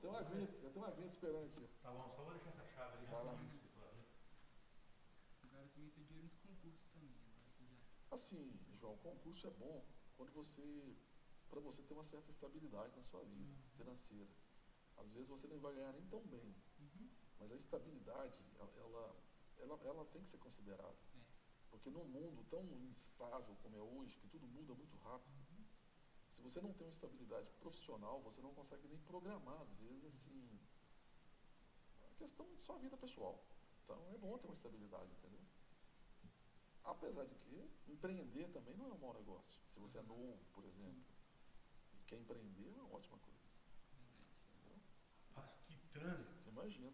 Já tem uma aguinha esperando aqui. Tá bom, só vou deixar essa chave ali. Vai lá. Agora também tô de olho nos concursos também. Assim, João, concurso é bom quando para você ter uma certa estabilidade na sua vida financeira. Às vezes você nem vai ganhar nem tão bem, mas a estabilidade, ela tem que ser considerada. Porque num mundo tão instável como é hoje, que tudo muda muito rápido, se você não tem uma estabilidade profissional, você não consegue nem programar, às vezes, assim, a questão de sua vida pessoal. Então, é bom ter uma estabilidade, entendeu? Apesar de que empreender também não é um mau negócio. Se você é novo, por exemplo, e quer empreender, é uma ótima coisa. Entendeu? Mas que trânsito. Imagina.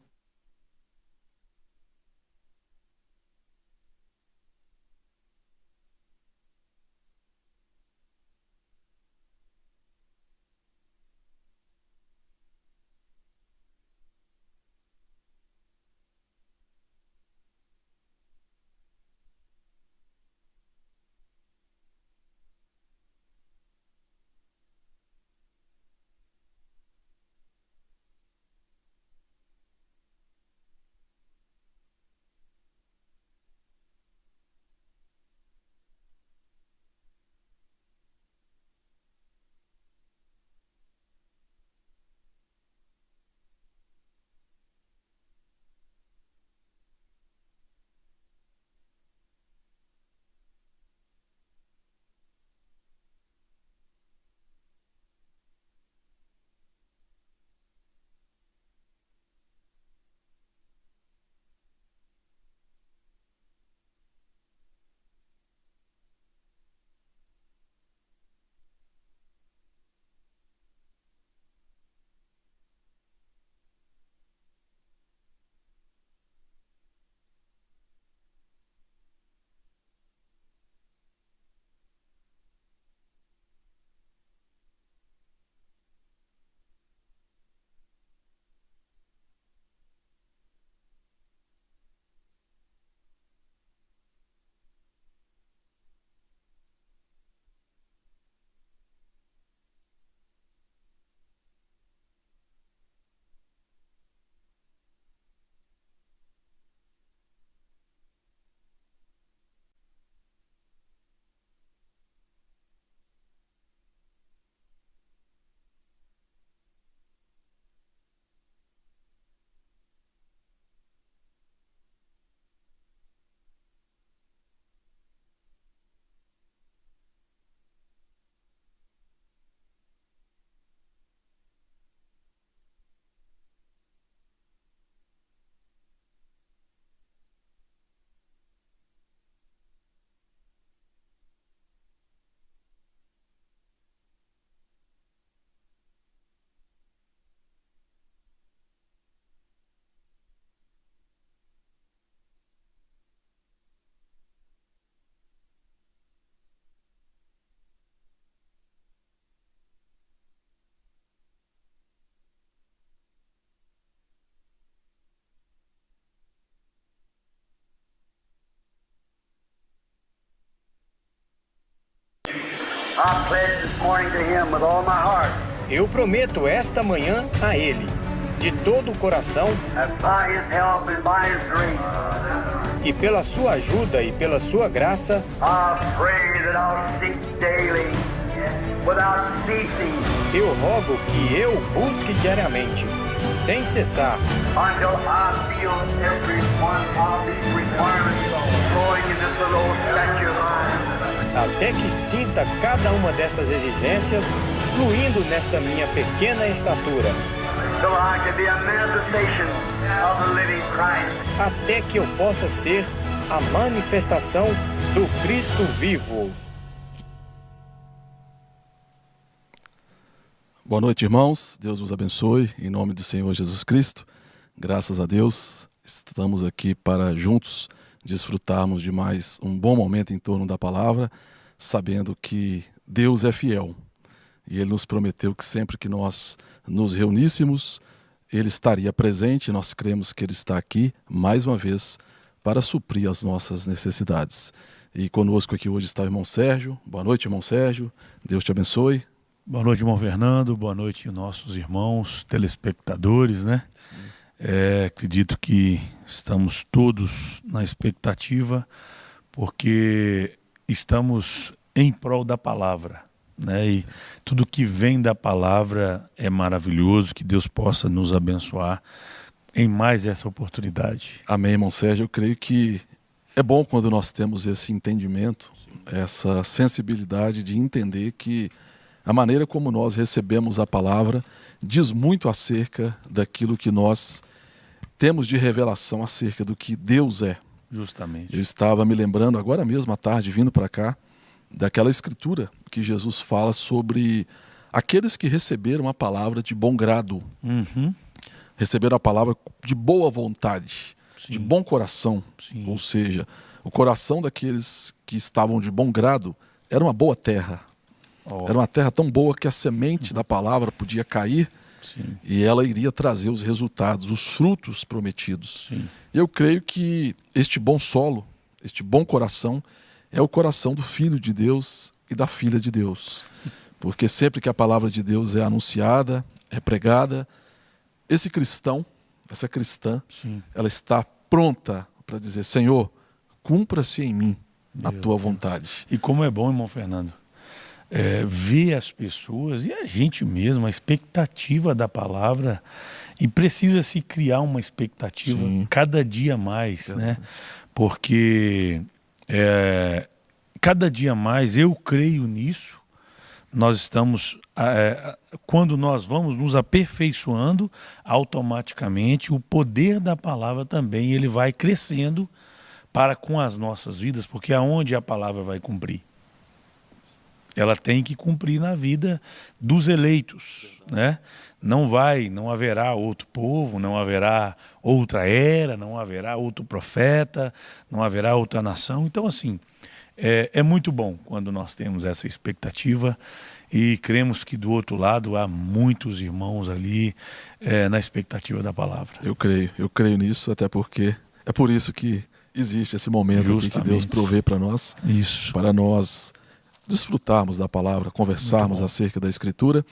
Eu prometo esta manhã a Ele, de todo o coração, que pela sua ajuda e pela sua graça, eu rogo que eu busque diariamente, sem cessar, até que sinta cada uma destas exigências fluindo nesta minha pequena estatura, até que eu possa ser a manifestação do Cristo vivo. Boa noite, irmãos. Deus vos abençoe, em nome do Senhor Jesus Cristo. Graças a Deus, estamos aqui para juntos desfrutarmos de mais um bom momento em torno da palavra, sabendo que Deus é fiel. E Ele nos prometeu que sempre que nós nos reuníssemos, Ele estaria presente. Nós cremos que Ele está aqui, mais uma vez, para suprir as nossas necessidades. E conosco aqui hoje está o irmão Sérgio. Boa noite, irmão Sérgio. Deus te abençoe. Boa noite, irmão Fernando. Boa noite, nossos irmãos telespectadores, né? Acredito que estamos todos na expectativa, porque estamos em prol da palavra, né? E tudo que vem da palavra é maravilhoso, que Deus possa nos abençoar em mais essa oportunidade. Amém, irmão Sérgio. Eu creio que é bom quando nós temos esse entendimento, essa sensibilidade de entender que a maneira como nós recebemos a palavra diz muito acerca daquilo que nós temos de revelação acerca do que Deus é. Justamente. Eu estava me lembrando agora mesmo à tarde, vindo para cá, daquela escritura que Jesus fala sobre aqueles que receberam a palavra de bom grado. Receberam a palavra de boa vontade, Sim. de bom coração. Sim. Ou seja, o coração daqueles que estavam de bom grado era uma boa terra. Era uma terra tão boa que a semente da palavra podia cair. Sim. E ela iria trazer os resultados, os frutos prometidos. Sim. Eu creio que este bom solo, este bom coração, é o coração do Filho de Deus e da Filha de Deus. Porque sempre que a palavra de Deus é anunciada, é pregada, esse cristão, essa cristã, Sim. ela está pronta para dizer: Senhor, cumpra-se em mim a Meu tua Deus. vontade. E como é bom, irmão Fernando, ver as pessoas e a gente mesmo, a expectativa da palavra, e precisa se criar uma expectativa Sim. cada dia mais, né? Porque cada dia mais, eu creio nisso, nós estamos, quando nós vamos nos aperfeiçoando, automaticamente o poder da palavra também ele vai crescendo para com as nossas vidas, porque aonde a palavra vai cumprir? Ela tem que cumprir na vida dos eleitos, né? Não haverá outro povo, não haverá outra era, não haverá outro profeta, não haverá outra nação. Então, assim, é muito bom quando nós temos essa expectativa e cremos que do outro lado há muitos irmãos ali na expectativa da palavra. Eu creio nisso, até porque é por isso que existe esse momento aqui que Deus provê para nós, Isso. para nós desfrutarmos da palavra, conversarmos acerca da Escritura,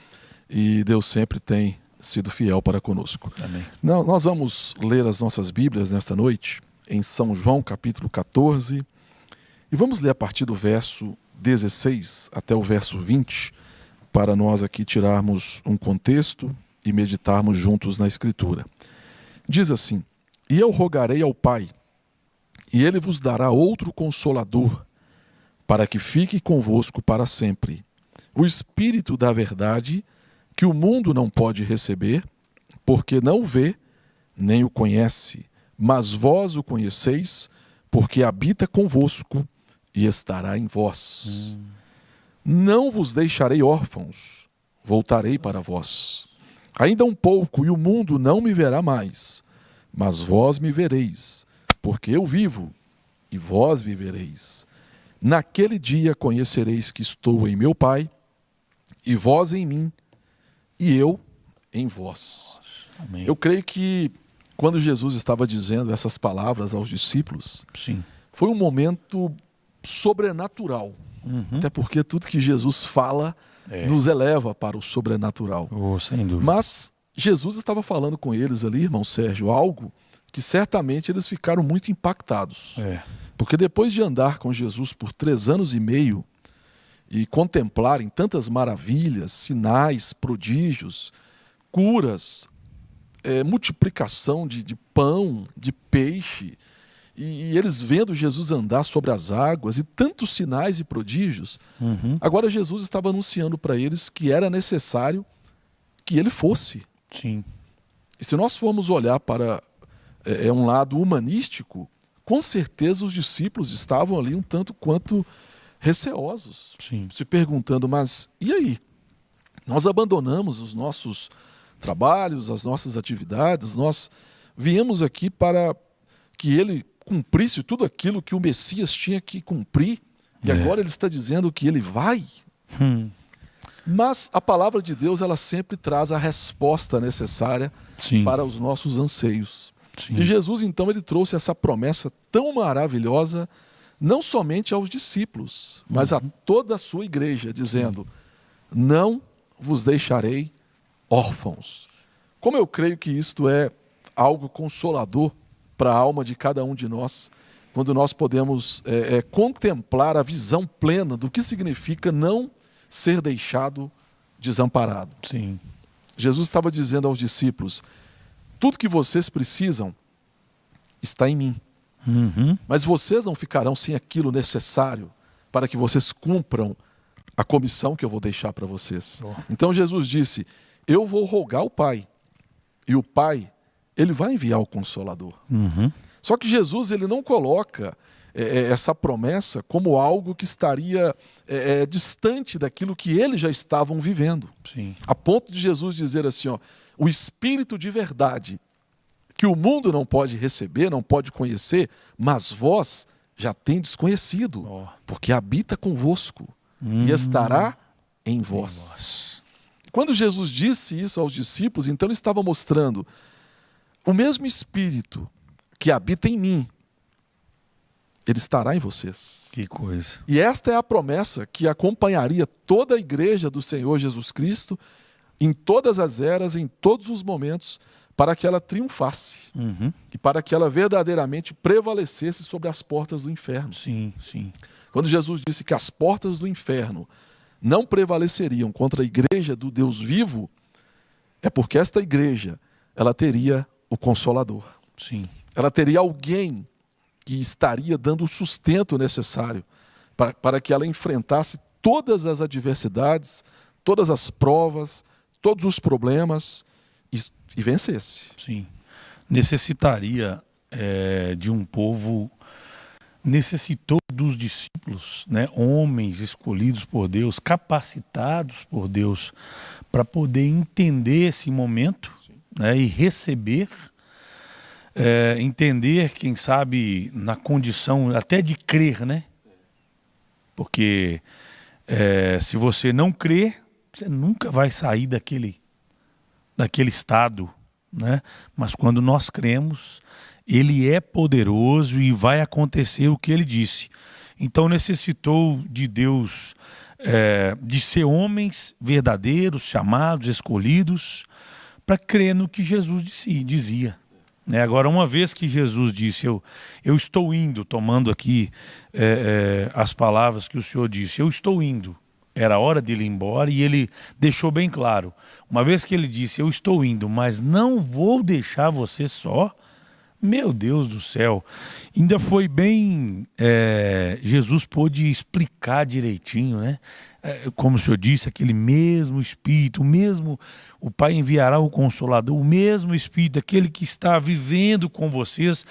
e Deus sempre tem sido fiel para conosco. Amém. Nós vamos ler as nossas Bíblias nesta noite, em São João capítulo 14, e vamos ler a partir do verso 16 até o verso 20, para nós aqui tirarmos um contexto e meditarmos juntos na Escritura. Diz assim: E eu rogarei ao Pai, e Ele vos dará outro Consolador, para que fique convosco para sempre, o Espírito da verdade, que o mundo não pode receber, porque não o vê, nem o conhece, mas vós o conheceis, porque habita convosco e estará em vós. Não vos deixarei órfãos, voltarei para vós. Ainda um pouco, e o mundo não me verá mais, mas vós me vereis, porque eu vivo, e vós vivereis. Naquele dia conhecereis que estou em meu Pai, e vós em mim, e eu em vós. Amém. Eu creio que quando Jesus estava dizendo essas palavras aos discípulos, Sim. foi um momento sobrenatural. Até porque tudo que Jesus fala nos eleva para o sobrenatural. Sem dúvida. Mas Jesus estava falando com eles ali, irmão Sérgio, algo que certamente eles ficaram muito impactados. Porque depois de andar com Jesus por 3 anos e meio e contemplarem tantas maravilhas, sinais, prodígios, curas, multiplicação de pão, de peixe, e eles vendo Jesus andar sobre as águas e tantos sinais e prodígios, agora Jesus estava anunciando para eles que era necessário que ele fosse. Sim. E se nós formos olhar para um lado humanístico, com certeza os discípulos estavam ali um tanto quanto receosos, Sim. se perguntando: mas e aí? Nós abandonamos os nossos trabalhos, as nossas atividades, nós viemos aqui para que ele cumprisse tudo aquilo que o Messias tinha que cumprir, e agora ele está dizendo que ele vai. Mas a palavra de Deus, ela sempre traz a resposta necessária para os nossos anseios. Sim. E Jesus, então, ele trouxe essa promessa tão maravilhosa, não somente aos discípulos, mas a toda a sua igreja, dizendo: não vos deixarei órfãos. Como eu creio que isto é algo consolador para a alma de cada um de nós, quando nós podemos contemplar a visão plena do que significa não ser deixado desamparado. Sim. Jesus estava dizendo aos discípulos: tudo que vocês precisam está em mim. Uhum. Mas vocês não ficarão sem aquilo necessário para que vocês cumpram a comissão que eu vou deixar para vocês. Oh. Então Jesus disse: eu vou rogar ao Pai, e o Pai, ele vai enviar o Consolador. Uhum. Só que Jesus, ele não coloca essa promessa como algo que estaria distante daquilo que eles já estavam vivendo. Sim. A ponto de Jesus dizer assim, ó, o Espírito de verdade, que o mundo não pode receber, não pode conhecer, mas vós já tendes conhecido, Oh. porque habita convosco e estará em vós. Quando Jesus disse isso aos discípulos, então ele estava mostrando o mesmo Espírito que habita em mim, ele estará em vocês. Que coisa. E esta é a promessa que acompanharia toda a igreja do Senhor Jesus Cristo em todas as eras, em todos os momentos, para que ela triunfasse Uhum. e para que ela verdadeiramente prevalecesse sobre as portas do inferno. Sim, sim. Quando Jesus disse que as portas do inferno não prevaleceriam contra a igreja do Deus vivo, é porque esta igreja, ela teria o Consolador. Sim. Ela teria alguém que estaria dando o sustento necessário para que ela enfrentasse todas as adversidades, todas as provas, todos os problemas e vencesse. Sim. Necessitaria de um povo, necessitou dos discípulos, né? Homens escolhidos por Deus, capacitados por Deus, para poder entender esse momento, né? E receber, entender, quem sabe, na condição até de crer, né? Porque se você não crer, você nunca vai sair daquele estado, né? Mas quando nós cremos, ele é poderoso e vai acontecer o que ele disse. Então necessitou de Deus, de ser homens verdadeiros, chamados, escolhidos, para crer no que Jesus dizia. Né? Agora, uma vez que Jesus disse, eu estou indo, tomando aqui as palavras que o Senhor disse, eu estou indo. Era hora dele ir embora e ele deixou bem claro. Uma vez que ele disse, eu estou indo, mas não vou deixar você só. Meu Deus do céu. Ainda foi bem... Jesus pôde explicar direitinho, né? Como o Senhor disse, aquele mesmo Espírito, o Pai enviará o Consolador, o mesmo Espírito, aquele que está vivendo com vocês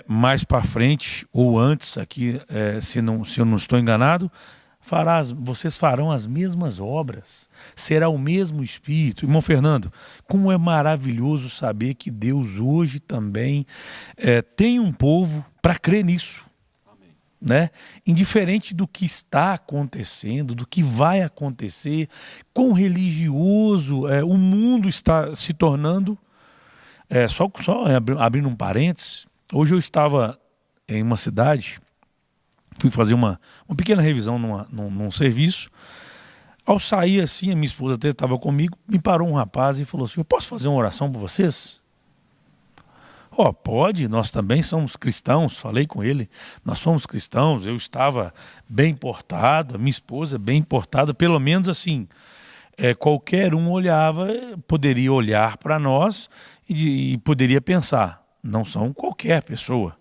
mais para frente ou antes, aqui, se eu não estou enganado, vocês farão as mesmas obras, será o mesmo Espírito. Irmão Fernando, como é maravilhoso saber que Deus hoje também tem um povo para crer nisso. Amém. Né? Indiferente do que está acontecendo, do que vai acontecer, quão religioso o mundo está se tornando. Só abrindo um parênteses, hoje eu estava em uma cidade, fui fazer uma pequena revisão num serviço. Ao sair assim, a minha esposa até estava comigo, me parou um rapaz e falou assim, eu posso fazer uma oração por vocês? Pode, nós também somos cristãos, falei com ele, nós somos cristãos, eu estava bem portado, a minha esposa bem portada, pelo menos assim, qualquer um poderia olhar para nós e poderia pensar, não são qualquer pessoa.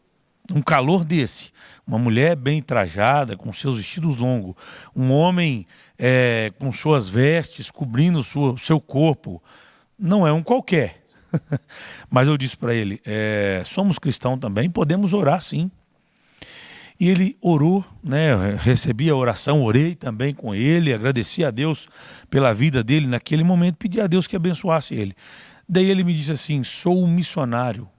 Um calor desse, uma mulher bem trajada, com seus vestidos longos, um homem com suas vestes cobrindo o seu corpo, não é um qualquer. Mas eu disse para ele, somos cristãos também, podemos orar sim. E ele orou, né? Recebi a oração, orei também com ele, agradeci a Deus pela vida dele naquele momento, pedi a Deus que abençoasse ele. Daí ele me disse assim, sou um missionário.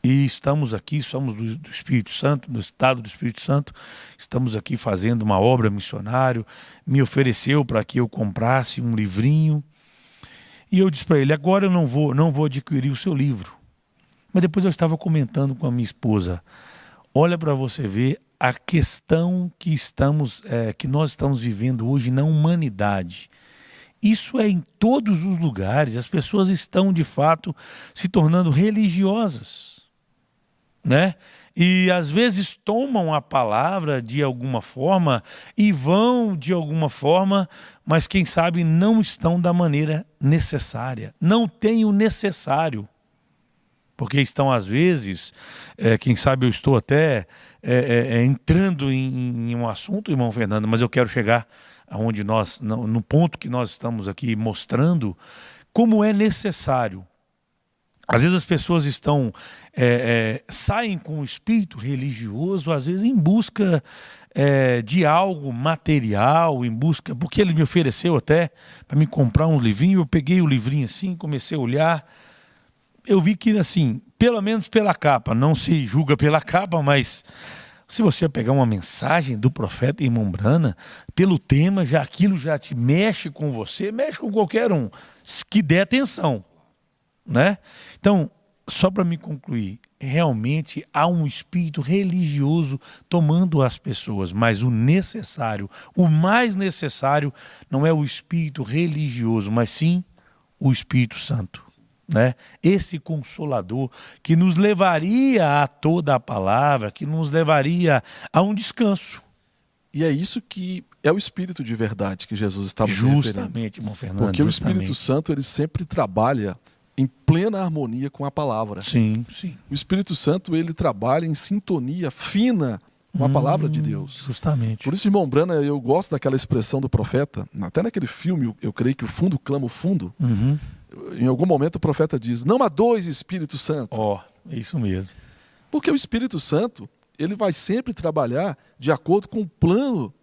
E estamos aqui, somos do Espírito Santo, do Estado do Espírito Santo, estamos aqui fazendo uma obra missionária, me ofereceu para que eu comprasse um livrinho. E eu disse para ele, agora eu não vou adquirir o seu livro. Mas depois eu estava comentando com a minha esposa, olha para você ver a questão que nós estamos vivendo hoje na humanidade. Isso é em todos os lugares. As pessoas estão, de fato, se tornando religiosas, né? E às vezes tomam a palavra de alguma forma e vão de alguma forma, mas quem sabe não estão da maneira necessária. Não têm o necessário. Porque estão às vezes, quem sabe eu estou até entrando em um assunto, irmão Fernando, mas eu quero chegar aonde no ponto que nós estamos aqui mostrando como é necessário. Às vezes as pessoas saem com o espírito religioso, às vezes em busca de algo material, porque ele me ofereceu até para me comprar um livrinho, eu peguei o livrinho assim, comecei a olhar, eu vi que assim, pelo menos pela capa, não se julga pela capa, mas se você pegar uma mensagem do profeta Irmão Brana, pelo tema, aquilo já te mexe com você, mexe com qualquer um que der atenção, né? Então, só para me concluir, realmente há um espírito religioso tomando as pessoas, mas o necessário, o mais necessário, não é o espírito religioso, mas sim o Espírito Santo, né? Esse consolador que nos levaria a toda a palavra, que nos levaria a um descanso. E é isso que é o Espírito de verdade que Jesus estava se referindo. Justamente, irmão Fernando. Porque o Espírito Santo, ele sempre trabalha em plena harmonia com a palavra. Sim, sim. O Espírito Santo, ele trabalha em sintonia fina com a palavra de Deus. Justamente. Por isso, irmão Brana, eu gosto daquela expressão do profeta, até naquele filme, eu creio que o fundo clama o fundo. Em algum momento o profeta diz, não há dois Espíritos Santos. É isso mesmo. Porque o Espírito Santo, ele vai sempre trabalhar de acordo com o plano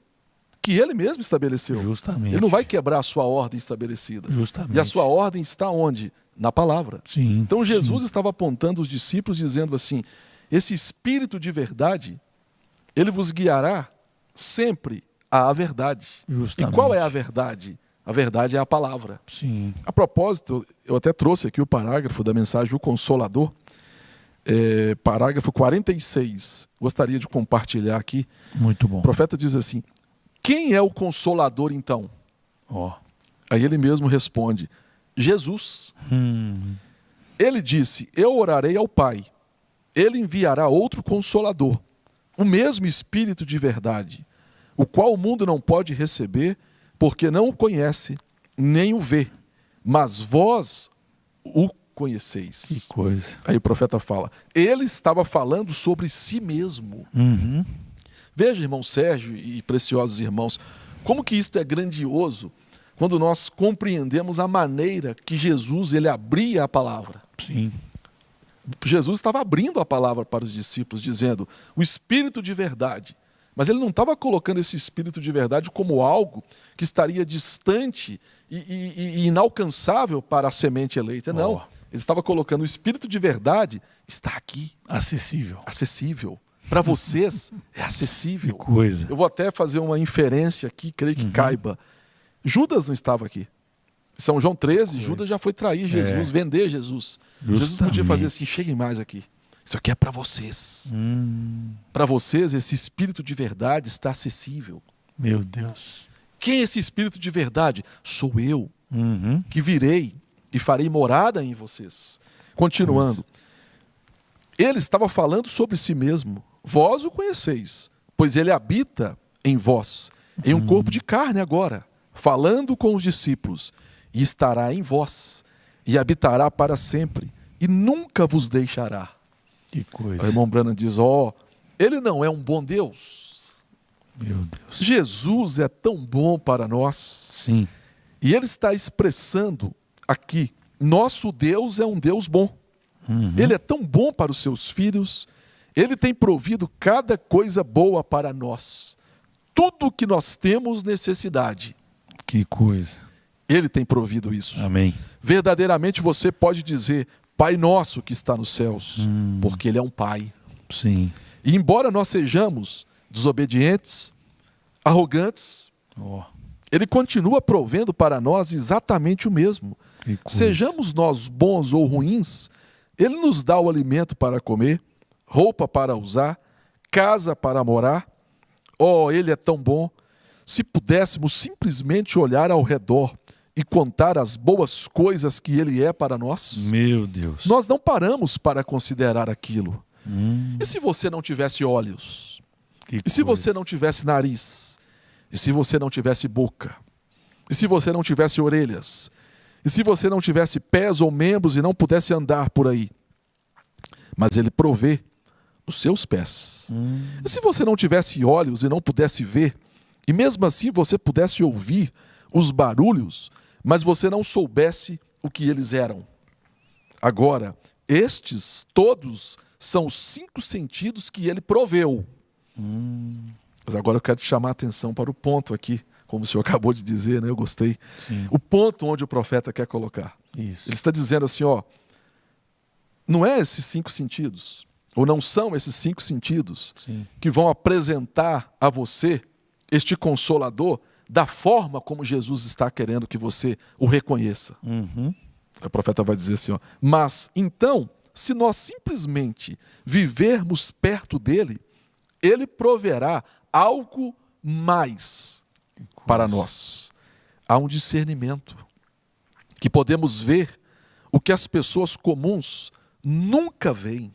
que ele mesmo estabeleceu. Justamente. Ele não vai quebrar a sua ordem estabelecida. Justamente. E a sua ordem está onde? Na palavra. Sim. Então Jesus estava apontando os discípulos dizendo assim, esse Espírito de verdade, ele vos guiará sempre à verdade. Justamente. E qual é a verdade? A verdade é a palavra. Sim. A propósito, eu até trouxe aqui o parágrafo da mensagem O Consolador, parágrafo 46. Gostaria de compartilhar aqui. Muito bom. O profeta diz assim, quem é o Consolador então? Aí ele mesmo responde, Jesus. Ele disse, eu orarei ao Pai, ele enviará outro Consolador, o mesmo Espírito de verdade, o qual o mundo não pode receber, porque não o conhece, nem o vê, mas vós o conheceis. Que coisa. Aí o profeta fala, ele estava falando sobre si mesmo. Veja, irmão Sérgio e preciosos irmãos, como que isto é grandioso quando nós compreendemos a maneira que Jesus ele abria a palavra. Sim. Jesus estava abrindo a palavra para os discípulos, dizendo, o Espírito de verdade. Mas ele não estava colocando esse Espírito de verdade como algo que estaria distante e inalcançável para a semente eleita. Não, ele estava colocando o Espírito de verdade está aqui. Acessível. Acessível. Para vocês é acessível. Que coisa. Eu vou até fazer uma inferência aqui, creio que caiba. Judas não estava aqui. São João 13, Judas já foi trair Jesus, vender Jesus. Justamente. Jesus podia fazer assim, cheguem mais aqui. Isso aqui é para vocês. Para vocês, esse Espírito de verdade está acessível. Meu Deus. Quem é esse Espírito de verdade? Sou eu, que virei e farei morada em vocês. Continuando. Ele estava falando sobre si mesmo. Vós o conheceis, pois ele habita em vós, em um corpo de carne agora, falando com os discípulos, e estará em vós, e habitará para sempre, e nunca vos deixará. Que coisa. O irmão Branham diz, ele não é um bom Deus. Meu Deus. Jesus é tão bom para nós. Sim. E ele está expressando aqui, nosso Deus é um Deus bom. Ele é tão bom para os seus filhos, ele tem provido cada coisa boa para nós. Tudo que nós temos necessidade. Que coisa. Ele tem provido isso. Amém. Verdadeiramente você pode dizer, Pai nosso que está nos céus, porque ele é um Pai. Sim. E embora nós sejamos desobedientes, arrogantes, ele continua provendo para nós exatamente o mesmo. Sejamos nós bons ou ruins, ele nos dá o alimento para comer, roupa para usar, casa para morar? Oh, ele é tão bom! Se pudéssemos simplesmente olhar ao redor e contar as boas coisas que ele é para nós, Meu Deus. nós não paramos para considerar aquilo. E se você não tivesse olhos? E se você não tivesse nariz? E se você não tivesse boca? E se você não tivesse orelhas? E se você não tivesse pés ou membros e não pudesse andar por aí? Mas ele provê os seus pés. E se você não tivesse olhos e não pudesse ver, e mesmo assim você pudesse ouvir os barulhos, mas você não soubesse o que eles eram? Agora, estes todos são os 5 sentidos que ele proveu. Mas agora eu quero te chamar a atenção para o ponto aqui, como o senhor acabou de dizer, né? Eu gostei. Sim. O ponto onde o profeta quer colocar. Isso. Ele está dizendo assim, ó, não é esses 5 sentidos, ou não são esses 5 sentidos Sim. que vão apresentar a você este Consolador da forma como Jesus está querendo que você o reconheça. O profeta vai dizer assim, ó, mas então, se nós simplesmente vivermos perto dele, ele proverá algo mais para nós. Há um discernimento que podemos ver o que as pessoas comuns nunca veem.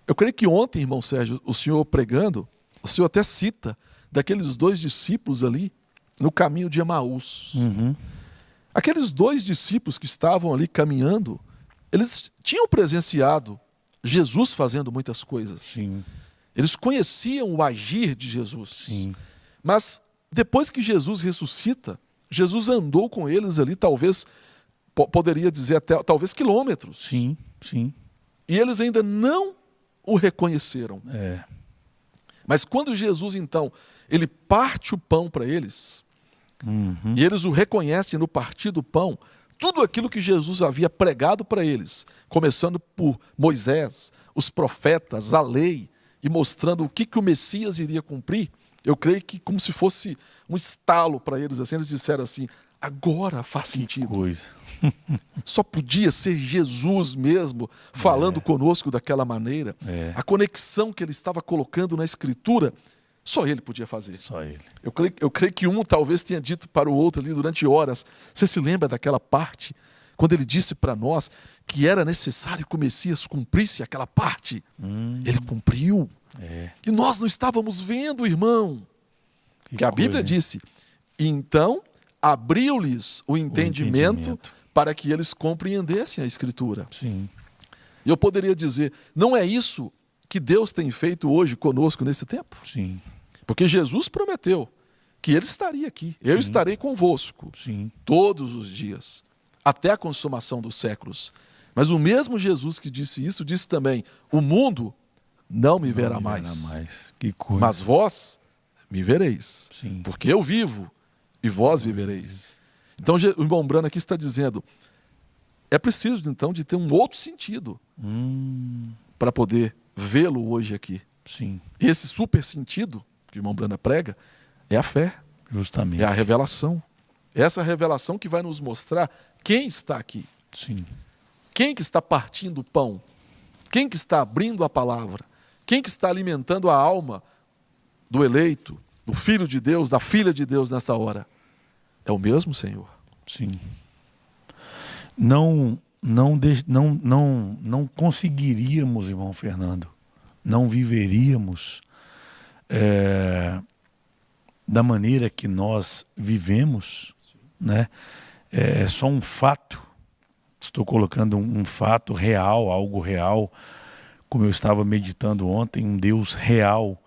Eu creio que ontem, irmão Sérgio, o senhor pregando, o senhor até cita daqueles 2 discípulos ali no caminho de Emaús. Aqueles 2 discípulos que estavam ali caminhando, eles tinham presenciado Jesus fazendo muitas coisas. Sim. Eles conheciam o agir de Jesus. Sim. Mas depois que Jesus ressuscita, Jesus andou com eles ali, talvez, poderia dizer até, talvez quilômetros. Sim. Sim. E eles ainda não o reconheceram. É. Mas quando Jesus, então, ele parte o pão para eles, e eles o reconhecem no partir do pão, tudo aquilo que Jesus havia pregado para eles, começando por Moisés, os profetas, a lei, e mostrando o que o Messias iria cumprir, eu creio que como se fosse um estalo para eles, assim, eles disseram assim, agora faz sentido. Coisa. Só podia ser Jesus mesmo falando conosco daquela maneira. A conexão que ele estava colocando na Escritura, só ele podia fazer. Só ele. Eu creio que um talvez tenha dito para o outro ali durante horas. Você se lembra daquela parte? Quando ele disse para nós que era necessário que o Messias cumprisse aquela parte. Ele cumpriu. E nós não estávamos vendo, irmão. Que a Bíblia disse, então abriu-lhes o entendimento para que eles compreendessem a Escritura. Sim. E eu poderia dizer, não é isso que Deus tem feito hoje conosco nesse tempo? Sim. Porque Jesus prometeu que ele estaria aqui. Eu estarei convosco todos os dias, até a consumação dos séculos. Mas o mesmo Jesus que disse isso, disse também, o mundo não me verá mais. Que coisa. Mas vós me vereis. Sim. Porque eu vivo e vós vivereis. Então o irmão Brano aqui está dizendo, é preciso então de ter um outro sentido para poder vê-lo hoje aqui. Sim. Esse super sentido que o irmão Brana prega é a fé. Justamente. É a revelação. Essa revelação que vai nos mostrar quem está aqui. Sim. Quem que está partindo o pão. Quem que está abrindo a palavra. Quem que está alimentando a alma do eleito, do filho de Deus, da filha de Deus nesta hora. É o mesmo Senhor. Sim. Não conseguiríamos, irmão Fernando, não viveríamos da maneira que nós vivemos, né? É só um fato. Estou colocando um fato real, algo real, como eu estava meditando ontem, um Deus real.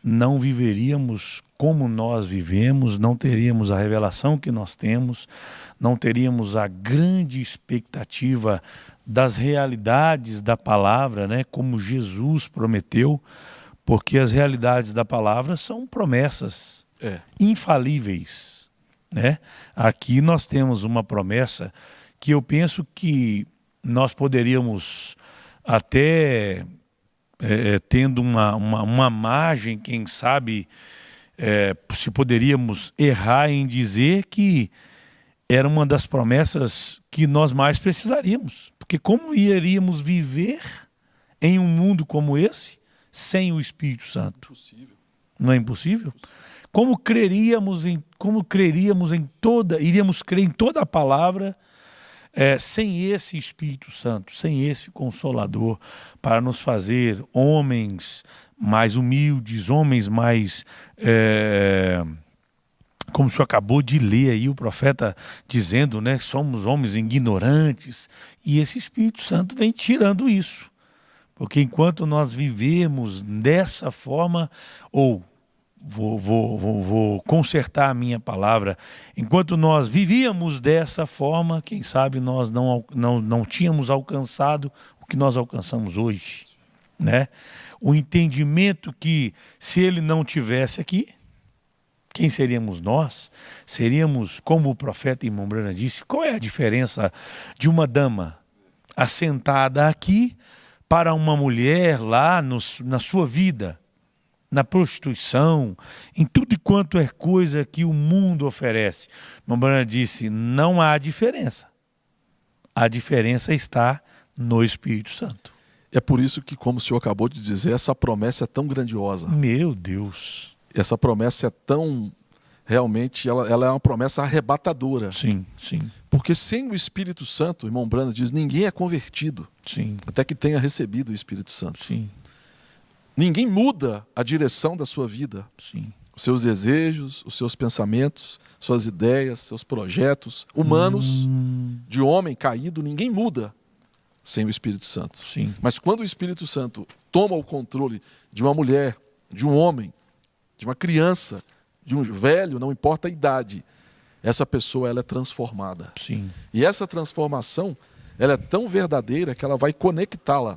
Não viveríamos como nós vivemos, não teríamos a revelação que nós temos, não teríamos a grande expectativa das realidades da palavra, né, como Jesus prometeu, porque as realidades da palavra são promessas infalíveis, né? Aqui nós temos uma promessa que eu penso que nós poderíamos até tendo uma margem, quem sabe, se poderíamos errar em dizer que era uma das promessas que nós mais precisaríamos. Porque como iríamos viver em um mundo como esse, sem o Espírito Santo? Impossível. Não é impossível? Iríamos crer em toda a palavra sem esse Espírito Santo, sem esse Consolador, para nos fazer homens mais humildes, homens mais... como o senhor acabou de ler aí, o profeta dizendo, né, somos homens ignorantes, e esse Espírito Santo vem tirando isso. Porque enquanto nós vivemos dessa forma, ou vou consertar a minha palavra, enquanto nós vivíamos dessa forma, quem sabe nós não tínhamos alcançado o que nós alcançamos hoje, né? O entendimento que se ele não tivesse aqui, quem seríamos nós? Seríamos, como o profeta irmão Brana disse, qual é a diferença de uma dama assentada aqui para uma mulher lá na sua vida, na prostituição, em tudo e quanto é coisa que o mundo oferece? Irmão Brana disse, não há diferença. A diferença está no Espírito Santo. É por isso que, como o senhor acabou de dizer, essa promessa é tão grandiosa. Meu Deus. Essa promessa é tão... Realmente, ela é uma promessa arrebatadora. Sim, sim. Porque sem o Espírito Santo, o irmão Brana diz, ninguém é convertido. Sim. Até que tenha recebido o Espírito Santo. Sim. Ninguém muda a direção da sua vida. Sim. Os seus desejos, os seus pensamentos, suas ideias, seus projetos humanos de homem caído, ninguém muda sem o Espírito Santo. Sim. Mas quando o Espírito Santo toma o controle de uma mulher, de um homem, de uma criança, de um velho, não importa a idade, essa pessoa ela é transformada. Sim. E essa transformação ela é tão verdadeira que ela vai conectá-la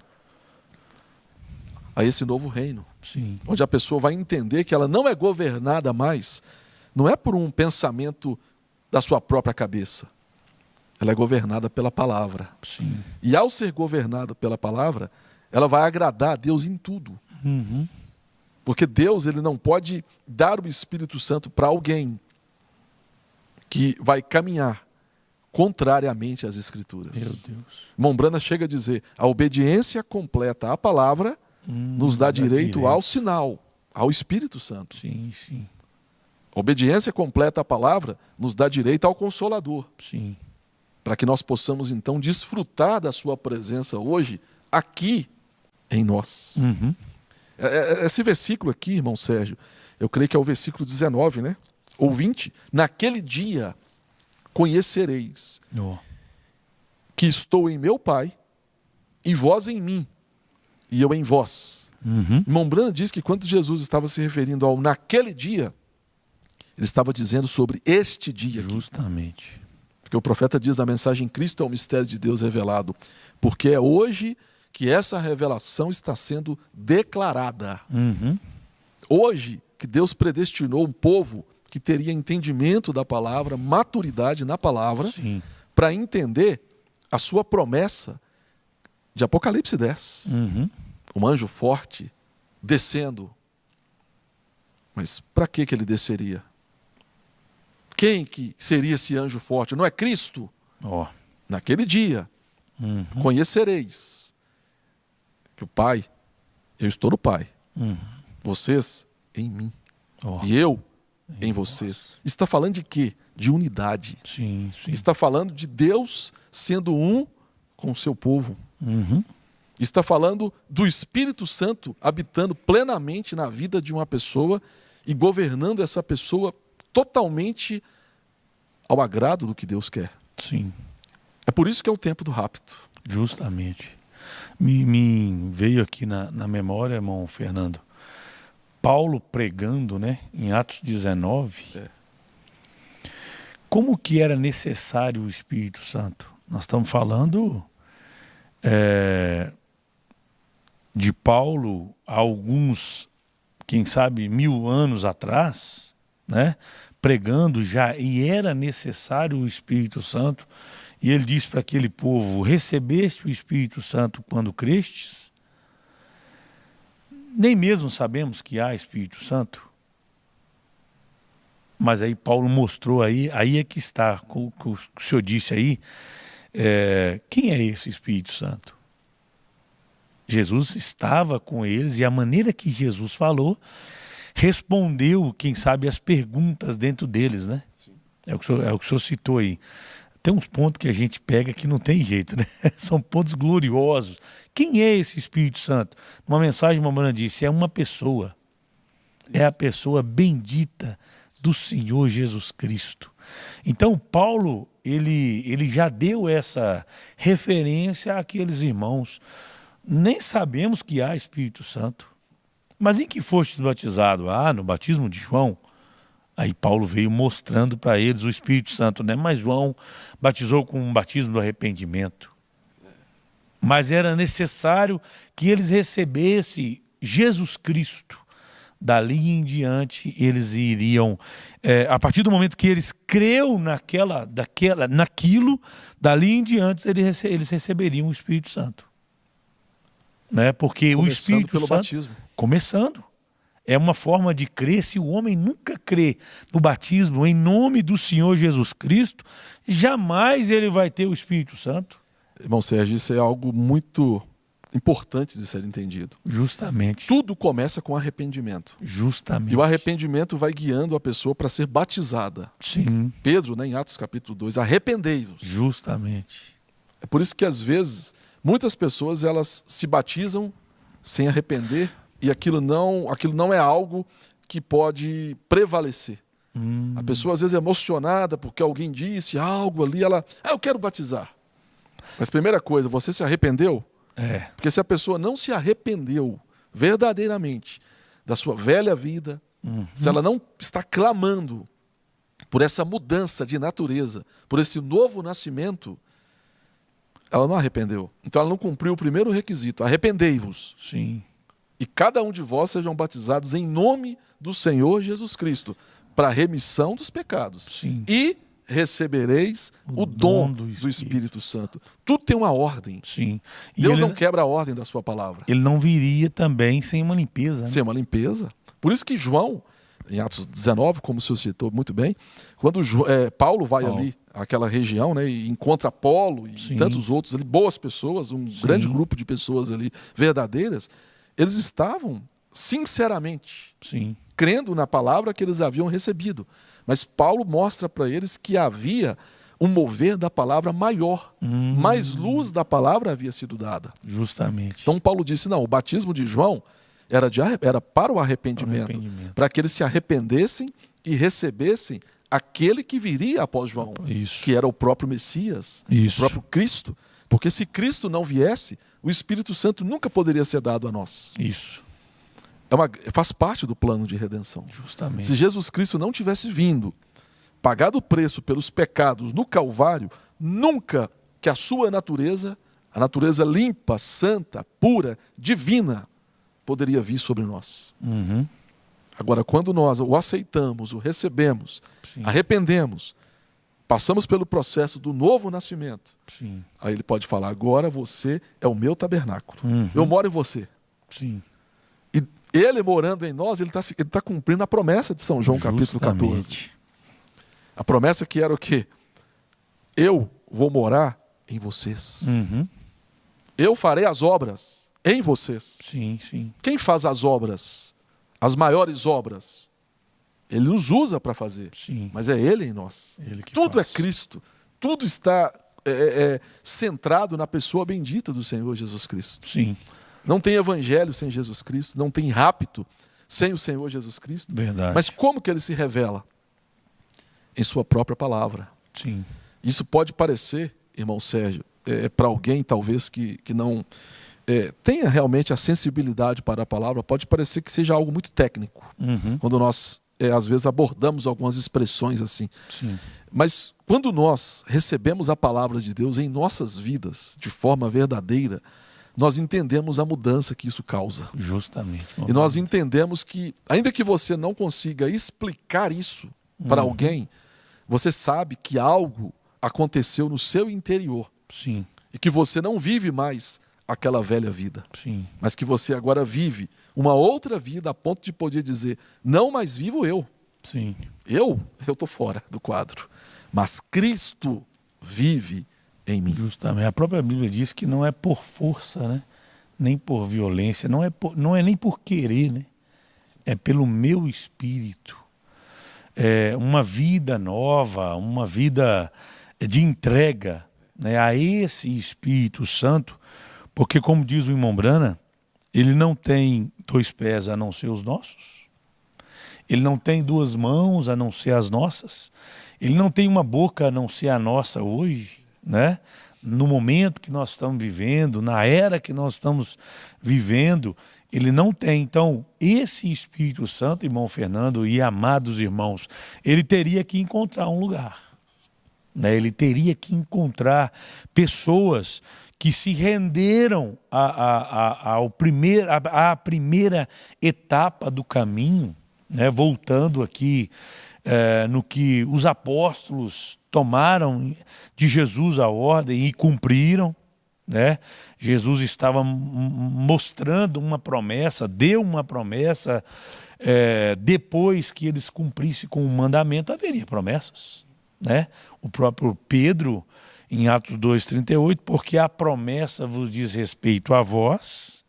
a esse novo reino. Sim. Onde a pessoa vai entender que ela não é governada mais, não é por um pensamento da sua própria cabeça. Ela é governada pela palavra. Sim. E ao ser governada pela palavra, ela vai agradar a Deus em tudo. Uhum. Porque Deus ele não pode dar o Espírito Santo para alguém que vai caminhar contrariamente às Escrituras. Meu Deus. Irmão Brana chega a dizer, a obediência completa à palavra nos dá direito ao sinal, ao Espírito Santo. Sim, sim. A obediência completa à palavra nos dá direito ao Consolador. Sim. Para que nós possamos então desfrutar da sua presença hoje, aqui em nós. Uhum. Esse versículo aqui, irmão Sérgio, eu creio que é o versículo 19, né? Ou 20. Naquele dia conhecereis que estou em meu Pai e vós em mim e eu em vós. Uhum. Irmão Brana diz que quando Jesus estava se referindo ao naquele dia, ele estava dizendo sobre este dia. Justamente. Aqui. Porque o profeta diz na mensagem, Cristo é o mistério de Deus revelado. Porque é hoje que essa revelação está sendo declarada. Uhum. Hoje que Deus predestinou um povo que teria entendimento da palavra, maturidade na palavra, para entender a sua promessa de Apocalipse 10. Uhum. Um anjo forte descendo. Mas para que ele desceria? Quem que seria esse anjo forte? Não é Cristo? Naquele dia conhecereis que o Pai, eu estou no Pai, vocês em mim, e eu em vocês. Está falando de quê? De unidade. Sim, sim. Está falando de Deus sendo um com o seu povo. Uhum. Está falando do Espírito Santo habitando plenamente na vida de uma pessoa e governando essa pessoa totalmente ao agrado do que Deus quer. Sim. É por isso que é o tempo do rapto. Justamente. Me veio aqui na memória, irmão Fernando, Paulo pregando, né, em Atos 19, como que era necessário o Espírito Santo. Nós estamos falando de Paulo há alguns, quem sabe, 1000 anos atrás, né, pregando já, e era necessário o Espírito Santo. E ele diz para aquele povo, recebeste o Espírito Santo quando crestes? Nem mesmo sabemos que há Espírito Santo. Mas aí Paulo mostrou aí é que está, o que o senhor disse aí, quem é esse Espírito Santo? Jesus estava com eles e a maneira que Jesus falou respondeu, quem sabe, as perguntas dentro deles, né? Sim. É o que o senhor citou aí. Tem uns pontos que a gente pega que não tem jeito, né? São pontos gloriosos. Quem é esse Espírito Santo? Uma mensagem, uma mana disse, é uma pessoa. É a pessoa bendita do Senhor Jesus Cristo. Então, Paulo, ele já deu essa referência àqueles irmãos. Nem sabemos que há Espírito Santo. Mas em que fostes batizado? No batismo de João. Aí Paulo veio mostrando para eles o Espírito Santo, né? Mas João batizou com um batismo do arrependimento. Mas era necessário que eles recebessem Jesus Cristo. Dali em diante, eles iriam, a partir do momento que eles creu naquilo, dali em diante eles receberiam o Espírito Santo. Né? Porque o Espírito pelo Santo, batismo. Começando, é uma forma de crer. Se o homem nunca crê no batismo em nome do Senhor Jesus Cristo, jamais ele vai ter o Espírito Santo. Irmão Sérgio, isso é algo muito importante de ser entendido. Justamente. Tudo começa com arrependimento. Justamente. E o arrependimento vai guiando a pessoa para ser batizada. Sim. Pedro, né, em Atos capítulo 2, arrependei-vos. Justamente. É por isso que às vezes muitas pessoas elas se batizam sem arrepender e aquilo não é algo que pode prevalecer. A pessoa às vezes é emocionada porque alguém disse algo ali, eu quero batizar. Mas primeira coisa, você se arrependeu? Porque se a pessoa não se arrependeu verdadeiramente da sua velha vida, se ela não está clamando por essa mudança de natureza, por esse novo nascimento, ela não arrependeu. Então ela não cumpriu o primeiro requisito, arrependei-vos. Sim. E cada um de vós sejam batizados em nome do Senhor Jesus Cristo, para a remissão dos pecados. Sim. E recebereis o dom do Espírito Santo. Tudo tem uma ordem. Sim. E Deus ele não quebra a ordem da sua palavra. Ele não viria também sem uma limpeza. Né? Sem uma limpeza. Por isso que João, em Atos 19, como o senhor citou muito bem, quando Paulo vai ali, àquela região, né, e encontra Apolo e Sim. tantos outros ali, boas pessoas, um grande grupo de pessoas ali, verdadeiras, eles estavam sinceramente crendo na palavra que eles haviam recebido. Mas Paulo mostra para eles que havia um mover da palavra maior. Mais luz da palavra havia sido dada. Justamente. Então Paulo disse, não, o batismo de João era para o arrependimento. Para que eles se arrependessem e recebessem aquele que viria após João. Isso. Que era o próprio Messias, Isso. o próprio Cristo. Porque se Cristo não viesse, o Espírito Santo nunca poderia ser dado a nós. Isso. Faz parte do plano de redenção. Justamente. Se Jesus Cristo não tivesse vindo, pagado o preço pelos pecados no Calvário, nunca que a sua natureza, a natureza limpa, santa, pura, divina, poderia vir sobre nós. Agora, quando nós o aceitamos, o recebemos, arrependemos, passamos pelo processo do novo nascimento, aí ele pode falar, agora você é o meu tabernáculo. Eu moro em você. Sim. E ele morando em nós, ele tá cumprindo a promessa de São João, capítulo 14. A promessa que era o quê? Eu vou morar em vocês. Eu farei as obras em vocês. Sim. Quem faz as obras? As maiores obras? Ele nos usa para fazer. Sim. Mas é Ele em nós. Ele que Tudo faz. é Cristo. Tudo está centrado na pessoa bendita do Senhor Jesus Cristo. Sim. Não tem evangelho sem Jesus Cristo. Não tem rapto sem o Senhor Jesus Cristo. Verdade. Mas como que Ele se revela? Em sua própria palavra. Sim. Isso pode parecer, irmão Sérgio, para alguém talvez que não tenha realmente a sensibilidade para a palavra, pode parecer que seja algo muito técnico. Quando nós, às vezes, abordamos algumas expressões assim. Sim. Mas quando nós recebemos a palavra de Deus em nossas vidas, de forma verdadeira, nós entendemos a mudança que isso causa. Justamente. E nós entendemos que, ainda que você não consiga explicar isso para alguém, você sabe que algo aconteceu no seu interior. Sim. E que você não vive mais aquela velha vida. Sim. Mas que você agora vive uma outra vida a ponto de poder dizer, não mais vivo eu. Sim. Eu estou fora do quadro. Mas Cristo vive em mim. Justamente. A própria Bíblia diz que não é por força, né? nem por violência, não é nem por querer, né? É pelo meu espírito. É uma vida nova, uma vida de entrega, né, a esse Espírito Santo, porque, como diz o irmão Brana, ele não tem 2 pés a não ser os nossos, ele não tem 2 mãos a não ser as nossas, ele não tem uma boca a não ser a nossa hoje, né? No momento que nós estamos vivendo, na era que nós estamos vivendo, ele não tem. Então, esse Espírito Santo, irmão Fernando e amados irmãos, ele teria que encontrar um lugar, né? Ele teria que encontrar pessoas que se renderam à primeira etapa do caminho, né? Voltando aqui no que os apóstolos tomaram de Jesus a ordem e cumpriram, né? Jesus estava mostrando uma promessa, deu uma promessa, depois que eles cumprissem com o mandamento, haveria promessas, né? O próprio Pedro, em Atos 2,38, porque a promessa vos diz respeito a vós,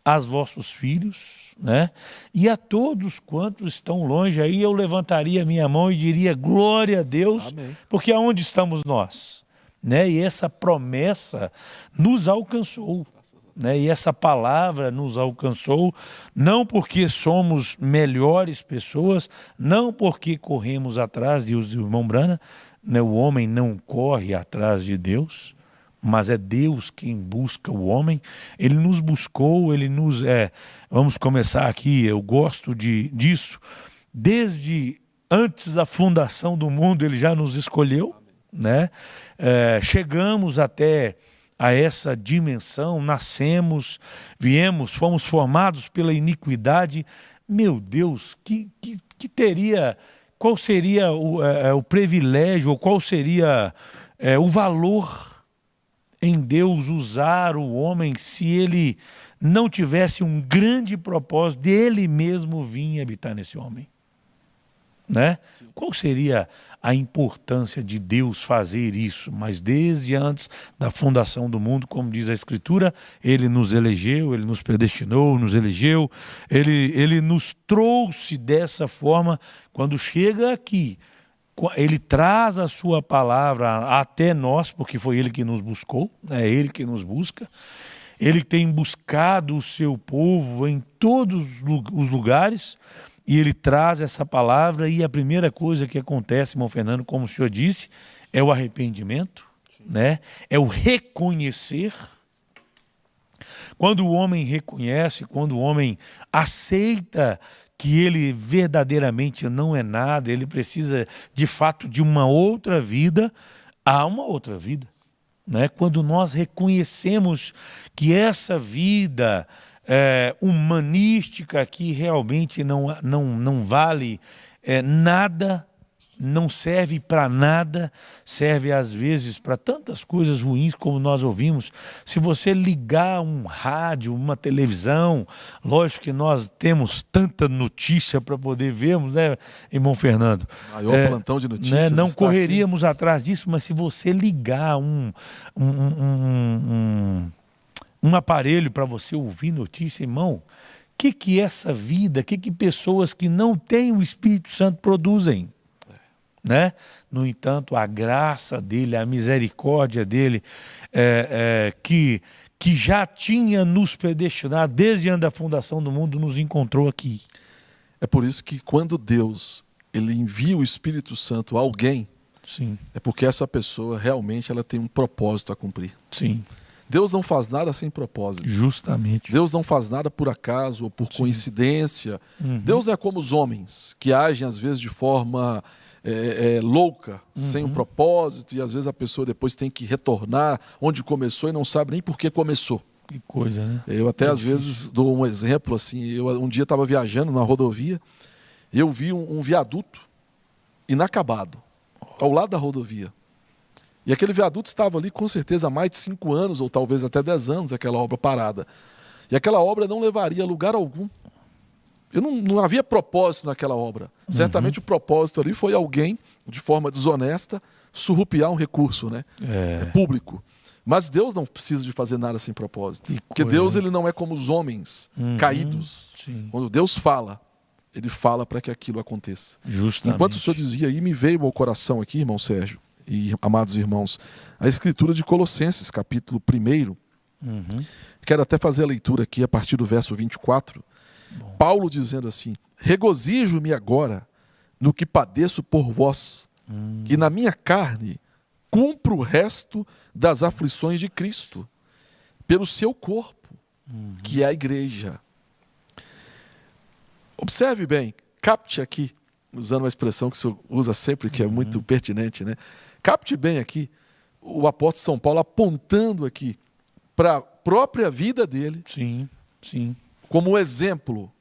aos vossos filhos, né? E a todos quantos estão longe. Aí eu levantaria a minha mão e diria glória a Deus. Amém. Porque aonde estamos nós, né? E essa promessa nos alcançou, né? E essa palavra nos alcançou, não porque somos melhores pessoas, não porque corremos atrás de Deus, irmão Brana, né? O homem não corre atrás de Deus, mas é Deus quem busca o homem. Ele nos buscou, ele nos... vamos começar aqui, eu gosto disso. Desde antes da fundação do mundo, ele já nos escolheu, né? Chegamos até a essa dimensão, nascemos, viemos, fomos formados pela iniquidade. Meu Deus, que teria... Qual seria o privilégio, ou qual seria o valor em Deus usar o homem se ele não tivesse um grande propósito dele mesmo vir habitar nesse homem, né? Qual seria a importância de Deus fazer isso? Mas desde antes da fundação do mundo, como diz a Escritura, ele nos elegeu, ele nos predestinou, nos elegeu, ele nos trouxe dessa forma. Quando chega aqui, ele traz a sua palavra até nós, porque foi ele que nos buscou, é ele que nos busca. Ele tem buscado o seu povo em todos os lugares, e ele traz essa palavra, e a primeira coisa que acontece, irmão Fernando, como o senhor disse, é o arrependimento, né? É o reconhecer. Quando o homem reconhece, quando o homem aceita que ele verdadeiramente não é nada, ele precisa de fato de uma outra vida, há uma outra vida, né? Quando nós reconhecemos que essa vida humanística aqui realmente não vale nada, não serve para nada, serve às vezes para tantas coisas ruins como nós ouvimos. Se você ligar um rádio, uma televisão, lógico que nós temos tanta notícia para poder vermos, né, irmão Fernando? Maior plantão de notícias. Né, não correríamos atrás disso, mas se você ligar um aparelho para você ouvir notícia, irmão, o que essa vida, que pessoas que não têm o Espírito Santo produzem? Né? No entanto, a graça dele, a misericórdia dele, que já tinha nos predestinado desde antes da fundação do mundo, nos encontrou aqui. É por isso que quando Deus ele envia o Espírito Santo a alguém, sim, é porque essa pessoa realmente ela tem um propósito a cumprir. Sim. Deus não faz nada sem propósito. Justamente. Deus não faz nada por acaso ou por coincidência. Uhum. Deus não é como os homens, que agem às vezes de forma louca, sem um propósito, e às vezes a pessoa depois tem que retornar onde começou e não sabe nem por que começou. Que coisa, né? Eu até às vezes dou um exemplo assim. Eu um dia estava viajando na rodovia e eu vi um viaduto inacabado ao lado da rodovia. E aquele viaduto estava ali com certeza há mais de 5 anos ou talvez até 10 anos, aquela obra parada. E aquela obra não levaria a lugar algum. Não havia propósito naquela obra. Certamente o propósito ali foi alguém, de forma desonesta, surrupiar um recurso, né? Público. Mas Deus não precisa de fazer nada sem propósito. Porque Deus, ele não é como os homens caídos. Sim. Quando Deus fala, ele fala para que aquilo aconteça. Justamente. Enquanto o senhor dizia aí, me veio ao coração aqui, irmão Sérgio e amados irmãos, a escritura de Colossenses, capítulo 1. Quero até fazer a leitura aqui a partir do verso 24. Bom. Paulo dizendo assim: regozijo-me agora no que padeço por vós, e na minha carne cumpro o resto das aflições de Cristo, pelo seu corpo, que é a igreja. Observe bem, capte aqui, usando uma expressão que o senhor usa sempre, que é muito pertinente, né? Capte bem aqui o apóstolo São Paulo apontando aqui para a própria vida dele, Sim, sim. como exemplo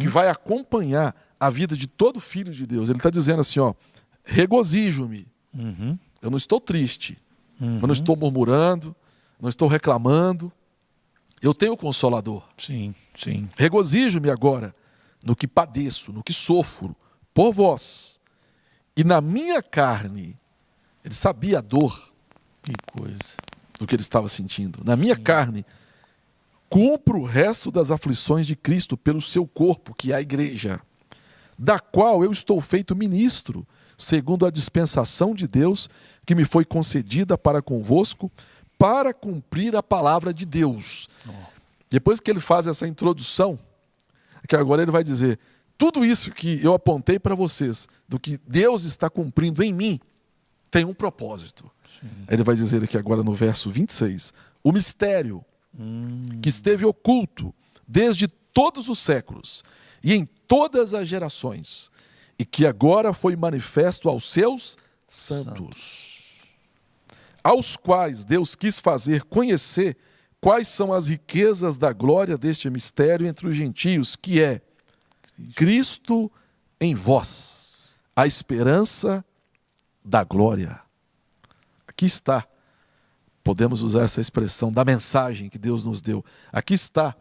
que vai acompanhar a vida de todo filho de Deus. Ele está dizendo assim, ó, regozijo-me. Eu não estou triste, eu não estou murmurando, não estou reclamando. Eu tenho o Consolador. Sim, sim. Regozijo-me agora no que padeço, no que sofro por vós. E na minha carne, ele sabia a dor Que coisa. do que ele estava sentindo. Na minha carne, cumpro o resto das aflições de Cristo pelo seu corpo, que é a igreja, da qual eu estou feito ministro, segundo a dispensação de Deus que me foi concedida para convosco, para cumprir a palavra de Deus. Depois que ele faz essa introdução, que agora ele vai dizer, tudo isso que eu apontei para vocês, do que Deus está cumprindo em mim, tem um propósito. Aí ele vai dizer aqui agora no verso 26, o mistério que esteve oculto desde todos os séculos e em todas as gerações, e que agora foi manifesto aos seus santos, aos quais Deus quis fazer conhecer quais são as riquezas da glória deste mistério entre os gentios, que é Cristo em vós, a esperança da glória. Aqui está, podemos usar essa expressão da mensagem que Deus nos deu. Aqui está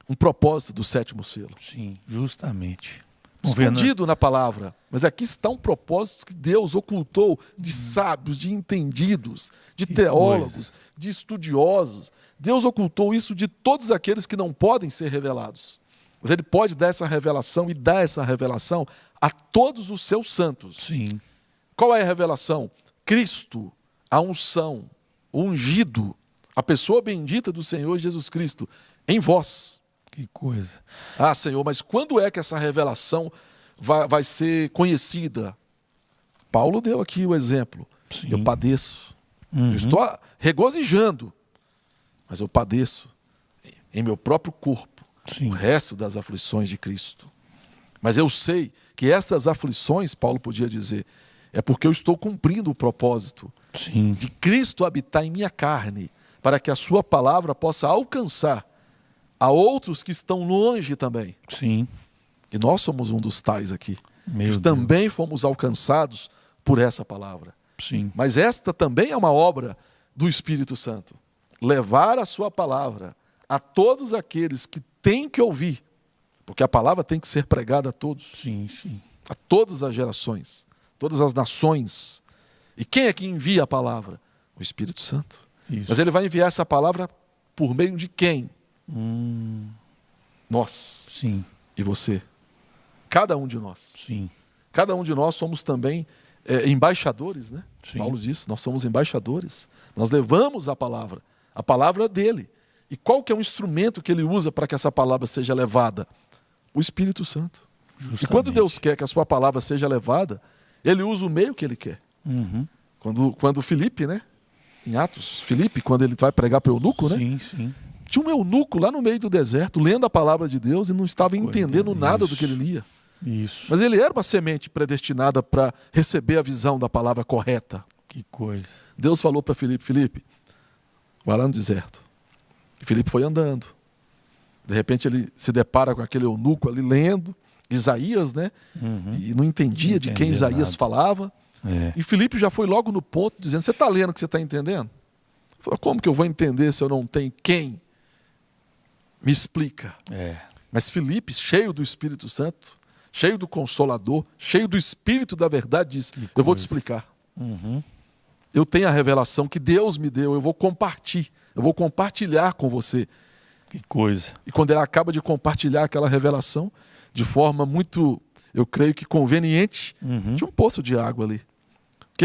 um propósito do 7º selo. Sim, justamente. Escondido na palavra, mas aqui está um propósito que Deus ocultou de sábios, de entendidos, de teólogos, de estudiosos. Deus ocultou isso de todos aqueles que não podem ser revelados. Mas ele pode dar essa revelação e dá essa revelação a todos os seus santos. Sim. Qual é a revelação? Cristo, a unção, o ungido, a pessoa bendita do Senhor Jesus Cristo, em vós. Que coisa. Ah, Senhor, mas quando é que essa revelação vai ser conhecida? Paulo deu aqui o exemplo. Sim. Eu padeço. Eu estou regozijando, mas eu padeço em meu próprio corpo. Sim. O resto das aflições de Cristo. Mas eu sei que estas aflições, Paulo podia dizer, é porque eu estou cumprindo o propósito Sim. de Cristo habitar em minha carne, para que a sua palavra possa alcançar a outros que estão longe também. Sim. E nós somos um dos tais aqui. Meu Que também fomos alcançados por essa palavra. Sim. Mas esta também é uma obra do Espírito Santo. Levar a sua palavra a todos aqueles que têm que ouvir. Porque a palavra tem que ser pregada a todos. Sim, sim. A todas as gerações, todas as nações. E quem é que envia a palavra? O Espírito Santo. Isso. Mas ele vai enviar essa palavra por meio de quem? Nós Sim. e você. Cada um de nós. Sim. Cada um de nós somos também embaixadores, né? Sim. Paulo disse, nós somos embaixadores. Nós levamos a palavra dele. E qual que é o instrumento que ele usa para que essa palavra seja levada? O Espírito Santo. Justamente. E quando Deus quer que a sua palavra seja levada, ele usa o meio que ele quer. Quando Filipe, né? Em Atos, Filipe, quando ele vai pregar para o eunuco, né? Sim, sim. Tinha um eunuco lá no meio do deserto, lendo a palavra de Deus e não estava entendendo nada do que ele lia. Isso. Mas ele era uma semente predestinada para receber a visão da palavra correta. Que coisa. Deus falou para Filipe, Filipe, vai lá no deserto. E Filipe foi andando. De repente ele se depara com aquele eunuco ali lendo, Isaías, né? E não entendia de quem Isaías falava. E Filipe já foi logo no ponto, dizendo, você está lendo o que você está entendendo? Ele falou, como que eu vou entender se eu não tenho quem me explica? Mas Filipe, cheio do Espírito Santo, cheio do Consolador, cheio do Espírito da verdade, diz, eu vou te explicar. eu tenho a revelação que Deus me deu, eu vou compartilhar com você. Que coisa. E quando ele acaba de compartilhar aquela revelação, de forma muito, eu creio que conveniente, tinha um poço de água ali.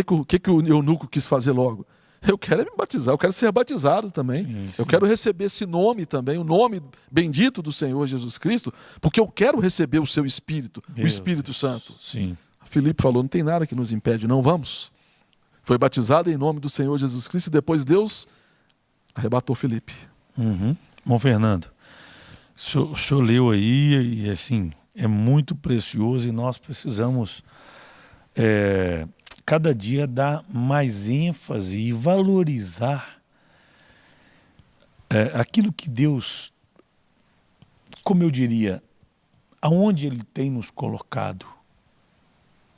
O que o eunuco quis fazer logo? Eu quero me batizar, eu quero ser batizado também. Sim. Eu quero receber esse nome também, o nome bendito do Senhor Jesus Cristo, porque eu quero receber o seu Espírito, o Espírito Santo. Sim. Filipe falou, não tem nada que nos impede, não vamos. Foi batizado em nome do Senhor Jesus Cristo e depois Deus arrebatou Filipe. Bom, Fernando, o senhor leu aí e assim, é muito precioso e nós precisamos cada dia dar mais ênfase e valorizar aquilo que Deus, como eu diria, aonde Ele tem nos colocado,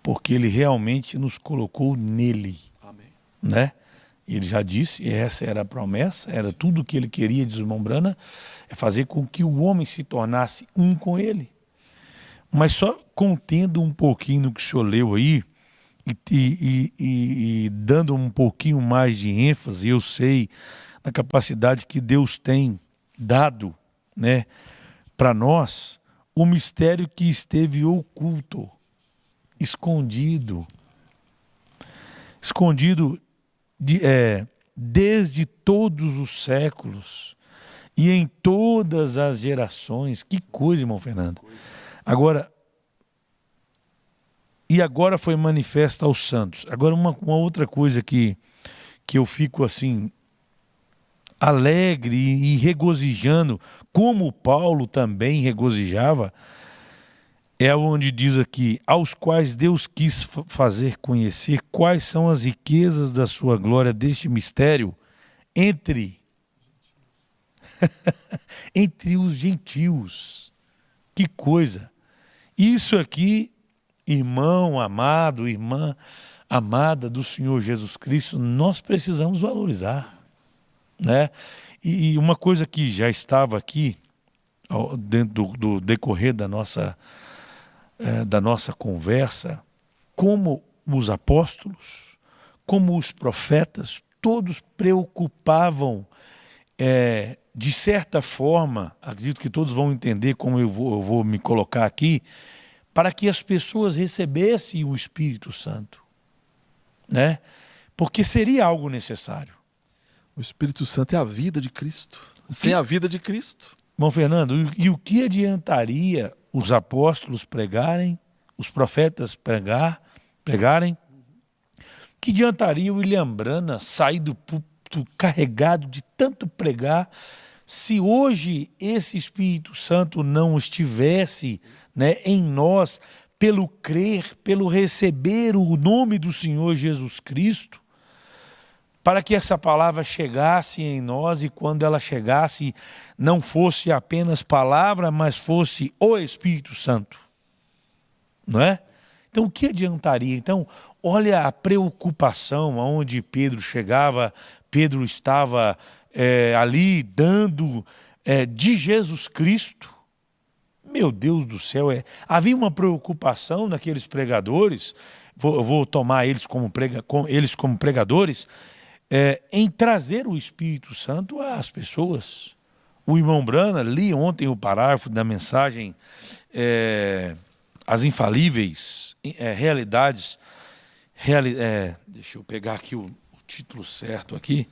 porque Ele realmente nos colocou nele, Amém. né? Ele já disse, essa era a promessa, era tudo o que Ele queria, diz o irmão Brana, é fazer com que o homem se tornasse um com Ele. Mas só contendo um pouquinho no que o senhor leu aí, e dando um pouquinho mais de ênfase, eu sei, na capacidade que Deus tem dado, né, para nós, o mistério que esteve oculto, escondido desde todos os séculos e em todas as gerações. Que coisa, irmão Fernando. Agora foi manifesta aos santos. Agora uma outra coisa que eu fico assim alegre e regozijando, como Paulo também regozijava, é onde diz aqui, aos quais Deus quis fazer conhecer quais são as riquezas da sua glória deste mistério entre os gentios. Que coisa! Isso aqui, irmão amado, irmã amada do Senhor Jesus Cristo, nós precisamos valorizar, né? E uma coisa que já estava aqui, dentro do decorrer da nossa conversa, como os apóstolos, como os profetas, todos preocupavam, de certa forma, acredito que todos vão entender como eu vou me colocar aqui, para que as pessoas recebessem o Espírito Santo, né? Porque seria algo necessário. O Espírito Santo é a vida de Cristo. Sem a vida de Cristo. Bom, Fernando, e o que adiantaria os apóstolos pregarem, os profetas pregarem? Que adiantaria o William Brana sair do púlpito carregado de tanto pregar, se hoje esse Espírito Santo não estivesse, né, em nós, pelo crer, pelo receber o nome do Senhor Jesus Cristo, para que essa palavra chegasse em nós e quando ela chegasse não fosse apenas palavra, mas fosse o Espírito Santo, não é? Então o que adiantaria? Então olha a preocupação aonde Pedro chegava, Pedro estava ali dando de Jesus Cristo. Meu Deus do céu, havia uma preocupação naqueles pregadores, eu vou tomar eles como pregadores, em trazer o Espírito Santo às pessoas. O irmão Brana, li ontem o parágrafo da mensagem As Infalíveis Realidades, deixa eu pegar aqui o título certo aqui,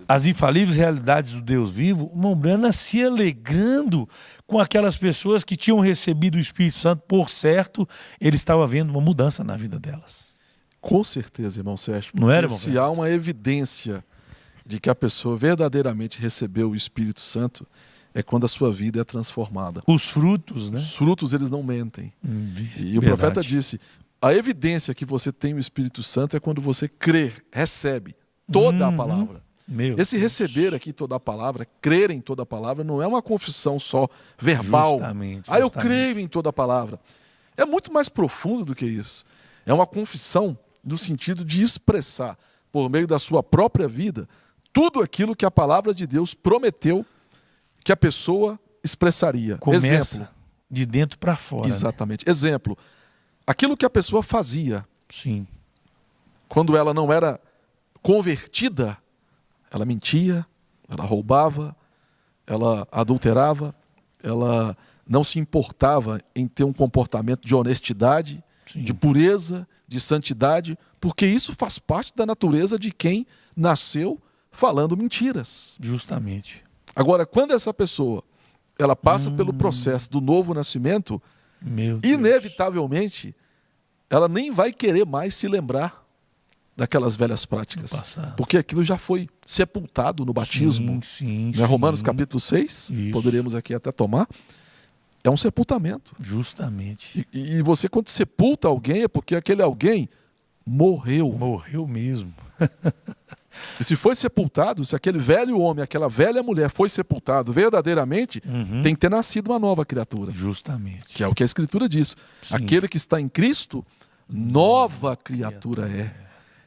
As Infalíveis Realidades do Deus Vivo, o irmão Brana se alegrando com aquelas pessoas que tinham recebido o Espírito Santo, por certo, ele estava vendo uma mudança na vida delas. Com certeza, irmão Sérgio. Não era, irmão? Se há uma evidência de que a pessoa verdadeiramente recebeu o Espírito Santo, é quando a sua vida é transformada. Os frutos, né? Os frutos, eles não mentem. E o profeta disse, a evidência que você tem o Espírito Santo é quando você crê, recebe toda a palavra. Esse receber aqui toda a palavra, crer em toda a palavra, não é uma confissão só verbal. Justamente. Eu creio em toda a palavra. É muito mais profundo do que isso. É uma confissão no sentido de expressar, por meio da sua própria vida, tudo aquilo que a palavra de Deus prometeu que a pessoa expressaria. Começa exemplo, de dentro para fora. Exatamente. Né? Exemplo, aquilo que a pessoa fazia. Sim. Quando ela não era convertida, ela mentia, ela roubava, ela adulterava, ela não se importava em ter um comportamento de honestidade, Sim. de pureza, de santidade, porque isso faz parte da natureza de quem nasceu falando mentiras. Justamente. Agora, quando essa pessoa ela passa pelo processo do novo nascimento, Meu Deus. inevitavelmente, ela nem vai querer mais se lembrar daquelas velhas práticas. Do passado. Porque aquilo já foi sepultado no batismo. Sim, Né? Romanos sim. capítulo 6, Isso. poderíamos aqui até tomar. É um sepultamento. Justamente. E você, quando sepulta alguém, é porque aquele alguém morreu. Morreu mesmo. E se foi sepultado, se aquele velho homem, aquela velha mulher foi sepultado verdadeiramente, tem que ter nascido uma nova criatura. Justamente. Que é o que a Escritura diz. Sim. Aquele que está em Cristo, nova criatura é.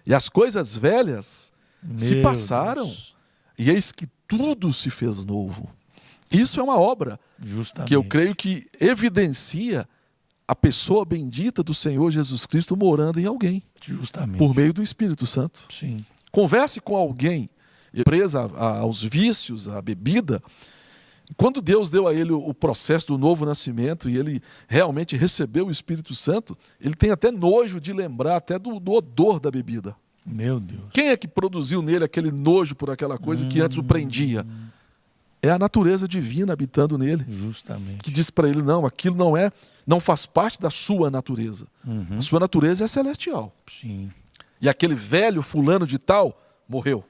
E as coisas velhas se Meu passaram, Deus. e eis que tudo se fez novo. Isso é uma obra Justamente. que eu creio que evidencia a pessoa bendita do Senhor Jesus Cristo morando em alguém, Justamente. por meio do Espírito Santo. Sim. Converse com alguém presa aos vícios, à bebida. Quando Deus deu a ele o processo do novo nascimento e ele realmente recebeu o Espírito Santo, ele tem até nojo de lembrar até do odor da bebida. Meu Deus. Quem é que produziu nele aquele nojo por aquela coisa que antes o prendia? É a natureza divina habitando nele, Justamente. que diz para ele, não, aquilo não faz parte da sua natureza. A sua natureza é celestial. Sim. E aquele velho fulano de tal morreu.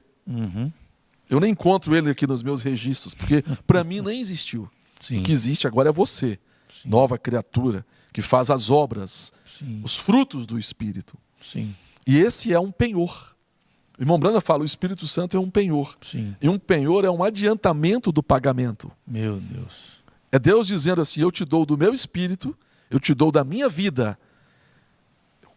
Eu nem encontro ele aqui nos meus registros, porque para mim nem existiu. Sim. O que existe agora é você, nova criatura, que faz as obras, Sim. os frutos do Espírito. Sim. E esse é um penhor. O irmão Branda fala, o Espírito Santo é um penhor. Sim. E um penhor é um adiantamento do pagamento. Meu Deus. É Deus dizendo assim, eu te dou do meu Espírito, eu te dou da minha vida,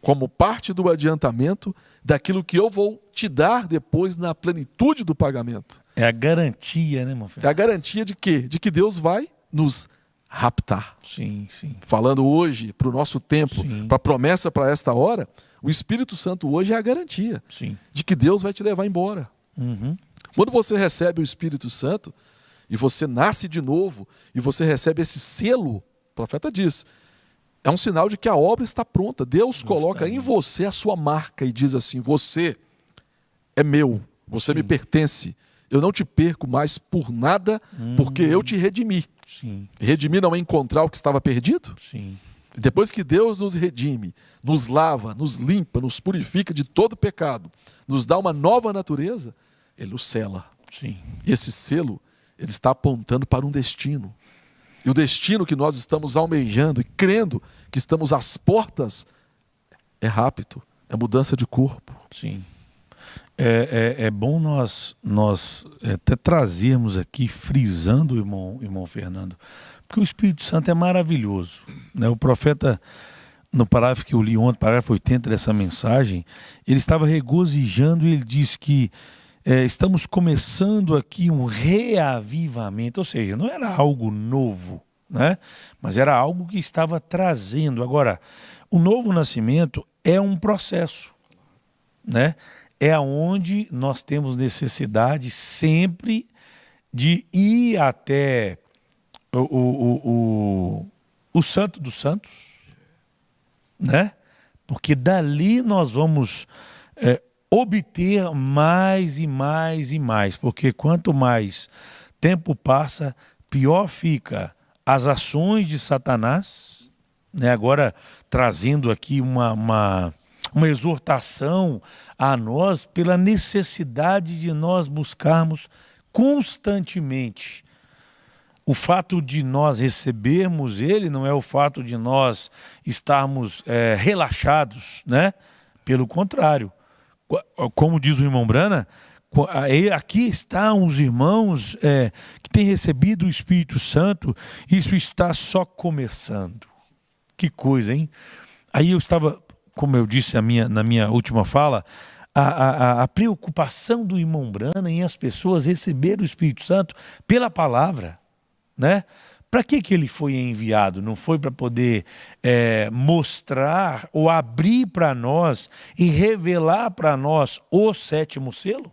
como parte do adiantamento daquilo que eu vou te dar depois na plenitude do pagamento. É a garantia, né, meu filho? É a garantia de quê? De que Deus vai nos raptar. Sim, sim. Falando hoje, para o nosso tempo, Sim. para a promessa para esta hora, o Espírito Santo hoje é a garantia Sim. de que Deus vai te levar embora. Quando você recebe o Espírito Santo e você nasce de novo e você recebe esse selo, o profeta diz, é um sinal de que a obra está pronta. Deus coloca em você a sua marca e diz assim, você é meu, você me pertence. Eu não te perco mais por nada, porque eu te redimi. Sim. Redimir não é encontrar o que estava perdido? Sim. Depois que Deus nos redime, nos lava, nos limpa, nos purifica de todo pecado, nos dá uma nova natureza, Ele o sela. Sim. E esse selo, ele está apontando para um destino. E o destino que nós estamos almejando e crendo que estamos às portas é rápido, é mudança de corpo. Sim. É bom nós até trazermos aqui, frisando o irmão Fernando, porque o Espírito Santo é maravilhoso, né? O profeta, no parágrafo que eu li ontem, parágrafo 80 dessa mensagem, ele estava regozijando e ele diz que estamos começando aqui um reavivamento, ou seja, não era algo novo, né? Mas era algo que estava trazendo. Agora, o novo nascimento é um processo, né? É onde nós temos necessidade sempre de ir até o Santo dos Santos, né? Porque dali nós vamos obter mais e mais e mais, porque quanto mais tempo passa, pior fica as ações de Satanás, né? Agora trazendo aqui uma exortação a nós pela necessidade de nós buscarmos constantemente. O fato de nós recebermos ele não é o fato de nós estarmos relaxados, né? Pelo contrário, como diz o irmão Brana, aqui estão os irmãos que têm recebido o Espírito Santo, isso está só começando. Que coisa, hein? Aí eu estava, como eu disse na minha última fala, a preocupação do irmão Brana em as pessoas receberem o Espírito Santo pela palavra, né? Para que ele foi enviado? Não foi para poder mostrar ou abrir para nós e revelar para nós o 7º selo?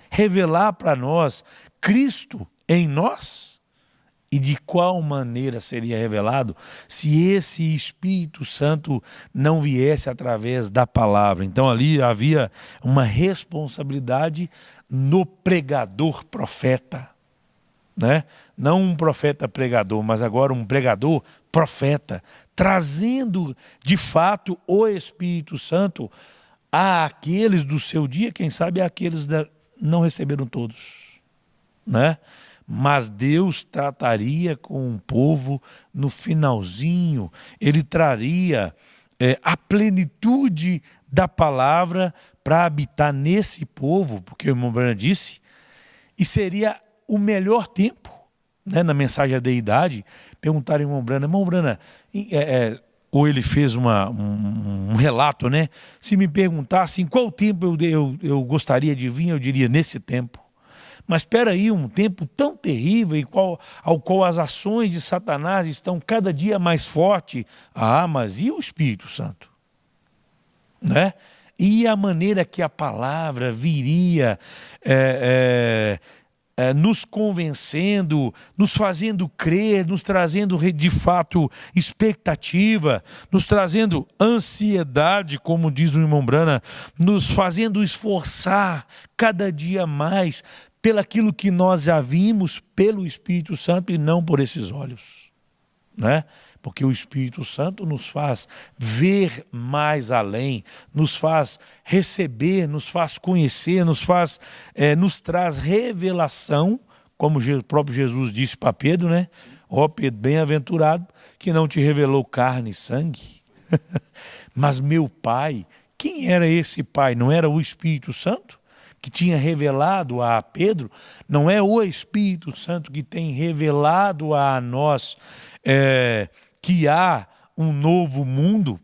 Revelar para nós Cristo em nós? E de qual maneira seria revelado se esse Espírito Santo não viesse através da palavra? Então ali havia uma responsabilidade no pregador profeta, né? Não um profeta pregador, mas agora um pregador profeta, trazendo de fato o Espírito Santo àqueles do seu dia, quem sabe àqueles não receberam todos, né? Mas Deus trataria com o povo no finalzinho, ele traria a plenitude da palavra para habitar nesse povo, porque o irmão Brana disse, e seria o melhor tempo, né? Na mensagem à deidade, perguntaram ao irmão Brana, ou ele fez um relato, né? Se me perguntassem qual tempo eu gostaria de vir, eu diria nesse tempo. Mas espera aí, um tempo tão terrível ao qual as ações de Satanás estão cada dia mais fortes. Ah, mas e o Espírito Santo? Né? E a maneira que a palavra viria nos convencendo, nos fazendo crer, nos trazendo de fato expectativa, nos trazendo ansiedade, como diz o irmão Brana, nos fazendo esforçar cada dia mais pelaquilo que nós já vimos pelo Espírito Santo e não por esses olhos, né? Porque o Espírito Santo nos faz ver mais além, nos faz receber, nos faz conhecer, nos traz revelação, como o próprio Jesus disse para Pedro, né? Ó Pedro, bem-aventurado, que não te revelou carne e sangue, mas meu Pai. Quem era esse Pai? Não era o Espírito Santo que tinha revelado a Pedro? Não é o Espírito Santo que tem revelado a nós que há um novo mundo,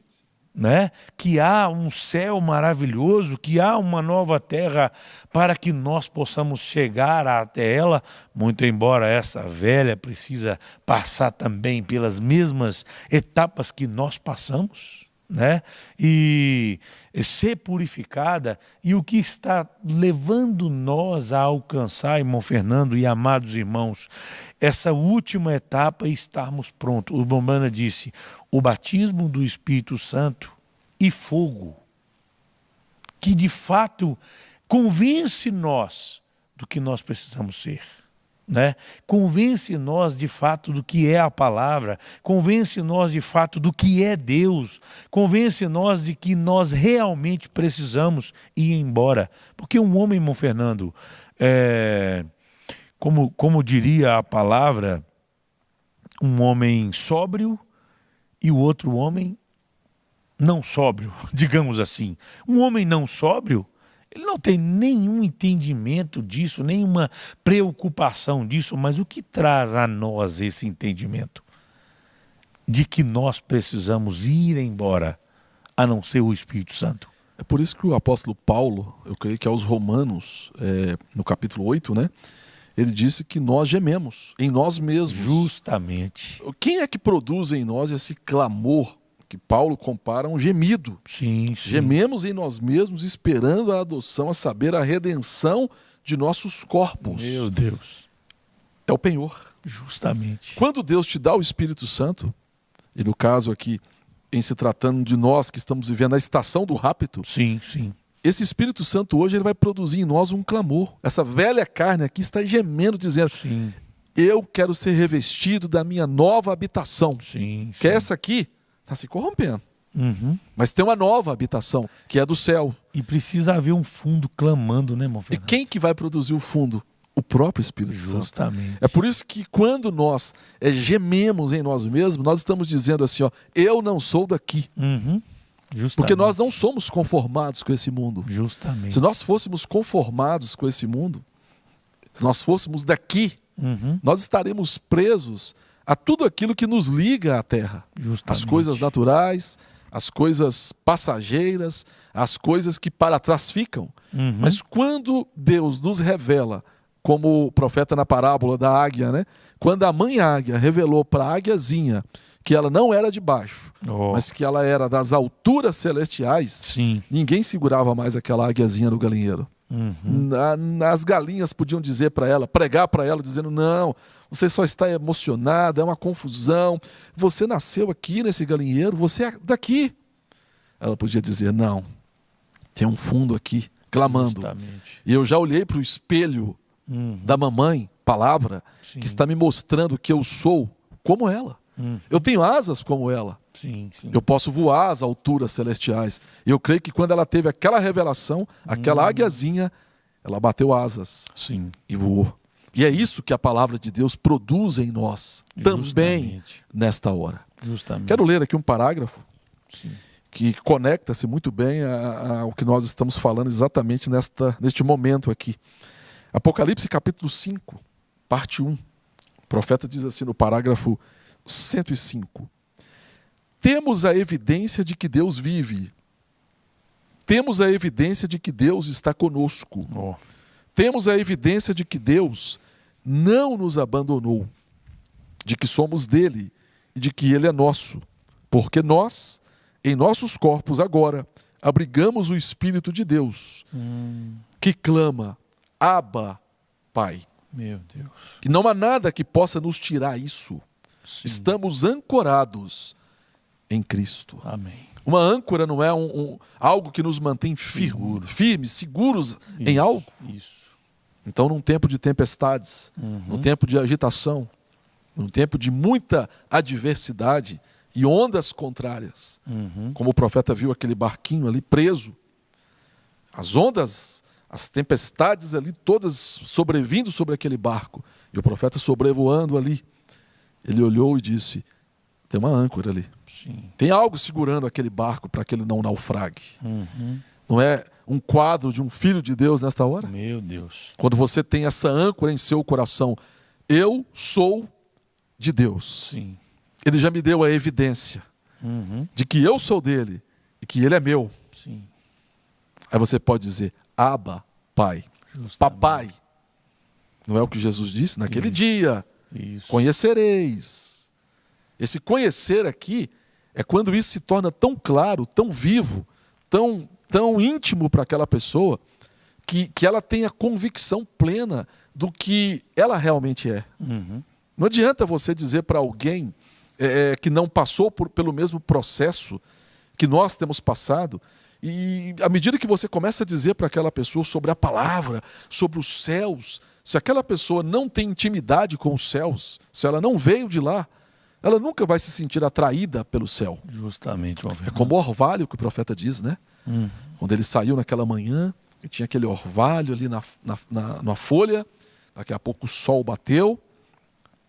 né? Que há um céu maravilhoso, que há uma nova terra para que nós possamos chegar até ela, muito embora essa velha precisa passar também pelas mesmas etapas que nós passamos, né? E ser purificada, e o que está levando nós a alcançar, irmão Fernando e amados irmãos, essa última etapa e estarmos prontos. O irmão Brana disse, o batismo do Espírito Santo e fogo, que de fato convence nós do que nós precisamos ser, né? Convence nós de fato do que é a palavra, convence nós de fato do que é Deus, convence nós de que nós realmente precisamos ir embora. Porque um homem, irmão Fernando, como diria a palavra, um homem sóbrio e o outro homem não sóbrio, digamos assim. Um homem não sóbrio, ele não tem nenhum entendimento disso, nenhuma preocupação disso, mas o que traz a nós esse entendimento? De que nós precisamos ir embora, a não ser o Espírito Santo. É por isso que o apóstolo Paulo, eu creio que aos Romanos, no capítulo 8, né, ele disse que nós gememos em nós mesmos. Justamente. Quem é que produz em nós esse clamor que Paulo compara a um gemido? Sim, sim. Gememos em nós mesmos, esperando a adoção, a saber, a redenção de nossos corpos. Meu Deus. É o penhor. Justamente. Quando Deus te dá o Espírito Santo, e no caso aqui, em se tratando de nós que estamos vivendo a estação do rapto, sim, sim. Esse Espírito Santo hoje ele vai produzir em nós um clamor. Essa velha carne aqui está gemendo, dizendo, sim, eu quero ser revestido da minha nova habitação. Sim, que sim. essa aqui está se corrompendo. Uhum. Mas tem uma nova habitação, que é do céu. E precisa haver um fundo clamando, né, irmão Fernando? E quem que vai produzir o fundo? O próprio Espírito Santo. Justamente. É por isso que quando nós gememos em nós mesmos, nós estamos dizendo assim, ó, eu não sou daqui. Uhum. Justamente. Porque nós não somos conformados com esse mundo. Justamente. Se nós fôssemos conformados com esse mundo, se nós fôssemos daqui, uhum, nós estaremos presos a tudo aquilo que nos liga à terra. Justamente. As coisas naturais, as coisas passageiras, as coisas que para trás ficam. Uhum. Mas quando Deus nos revela como o profeta na parábola da águia, né? Quando a mãe águia revelou para a águiazinha que ela não era de baixo, mas que ela era das alturas celestiais, Sim. ninguém segurava mais aquela águiazinha no galinheiro. As galinhas podiam dizer para ela, pregar para ela, dizendo: não, você só está emocionada, é uma confusão, você nasceu aqui nesse galinheiro, você é daqui. Ela podia dizer: não, tem um fundo aqui, clamando. Justamente. E eu já olhei para o espelho da mamãe, palavra, Sim. que está me mostrando que eu sou como ela. Eu tenho asas como ela. Sim, sim. Eu posso voar às alturas celestiais. E eu creio que quando ela teve aquela revelação, aquela águiazinha, ela bateu asas Sim. e voou. E é isso que a palavra de Deus produz em nós, também Justamente. nesta hora. Justamente. Quero ler aqui um parágrafo Sim. que conecta-se muito bem ao que nós estamos falando exatamente neste momento aqui. Apocalipse capítulo 5, parte 1. O profeta diz assim no parágrafo 105. Temos a evidência de que Deus vive. Temos a evidência de que Deus está conosco. Oh. Temos a evidência de que Deus não nos abandonou, de que somos dele e de que ele é nosso. Porque nós, em nossos corpos agora, abrigamos o Espírito de Deus, que clama: Abba, Pai. Meu Deus. E não há nada que possa nos tirar isso. Sim. Estamos ancorados em Cristo. Amém. Uma âncora não é algo que nos mantém firmes, seguros em algo. Isso. Então, num tempo de tempestades, num tempo de agitação, num tempo de muita adversidade e ondas contrárias, como o profeta viu aquele barquinho ali preso, as ondas, as tempestades ali todas sobrevindo sobre aquele barco, e o profeta sobrevoando ali, ele olhou e disse: tem uma âncora ali. Sim. Tem algo segurando aquele barco para que ele não naufrague. Não é um quadro de um filho de Deus nesta hora? Meu Deus. Quando você tem essa âncora em seu coração: eu sou de Deus. Sim. Ele já me deu a evidência de que eu sou dele e que ele é meu. Sim. Aí você pode dizer: Abba, Pai. Justamente. Papai. Não é o que Jesus disse? Naquele dia Isso. conhecereis. Esse conhecer aqui é quando isso se torna tão claro, tão vivo, tão íntimo para aquela pessoa, que ela tem a convicção plena do que ela realmente é. Não adianta você dizer para alguém que não passou pelo mesmo processo que nós temos passado, e à medida que você começa a dizer para aquela pessoa sobre a palavra, sobre os céus, se aquela pessoa não tem intimidade com os céus, se ela não veio de lá, ela nunca vai se sentir atraída pelo céu. Justamente. É como o orvalho que o profeta diz, né? Quando ele saiu naquela manhã, e tinha aquele orvalho ali na folha, daqui a pouco o sol bateu,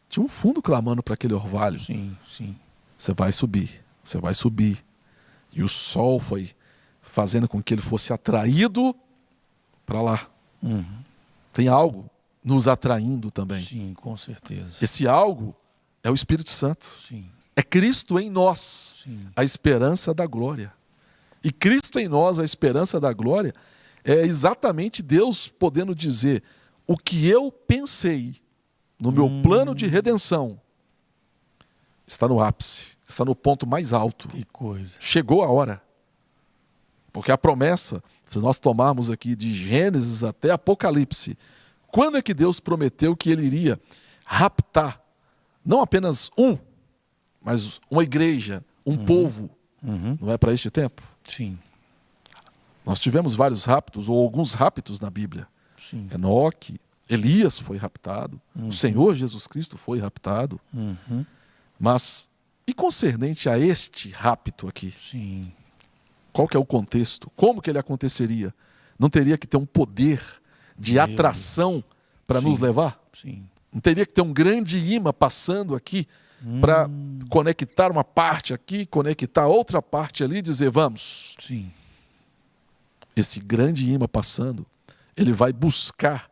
tinha um fundo clamando para aquele orvalho. Sim, sim. Você vai subir, você vai subir. E o sol foi fazendo com que ele fosse atraído para lá. Tem algo nos atraindo também. Sim, com certeza. Esse algo é o Espírito Santo. Sim. É Cristo em nós, Sim. a esperança da glória. E Cristo em nós, a esperança da glória, é exatamente Deus podendo dizer: o que eu pensei no meu plano de redenção está no ápice, está no ponto mais alto. Que coisa. Chegou a hora. Porque a promessa, se nós tomarmos aqui de Gênesis até Apocalipse, quando é que Deus prometeu que ele iria raptar não apenas mas uma igreja, um povo? Não é para este tempo? Sim. Nós tivemos vários raptos, ou alguns raptos na Bíblia. Sim. Enoque, Elias foi raptado, o Senhor Jesus Cristo foi raptado. Mas, e concernente a este rapto aqui? Sim. Qual que é o contexto? Como que ele aconteceria? Não teria que ter um poder de atração para nos levar? Sim. Não teria que ter um grande imã passando aqui para conectar uma parte aqui, conectar outra parte ali e dizer: vamos. Sim. Esse grande imã passando, ele vai buscar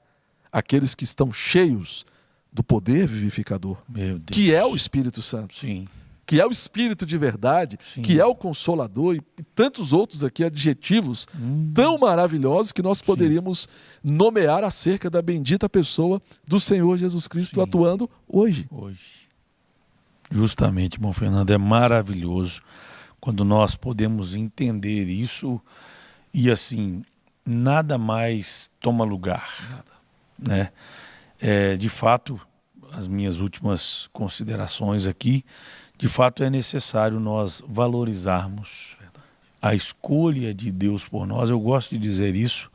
aqueles que estão cheios do poder vivificador, Meu Deus. que é o Espírito Santo. Sim. que é o Espírito de verdade, Sim. que é o Consolador e tantos outros aqui adjetivos tão maravilhosos que nós poderíamos nomear acerca da bendita pessoa do Senhor Jesus Cristo Sim. atuando hoje. Hoje. Justamente, irmão Fernando, é maravilhoso quando nós podemos entender isso e assim, nada mais toma lugar. Né? De fato, as minhas últimas considerações aqui, de fato é necessário nós valorizarmos a escolha de Deus por nós. Eu gosto de dizer isso,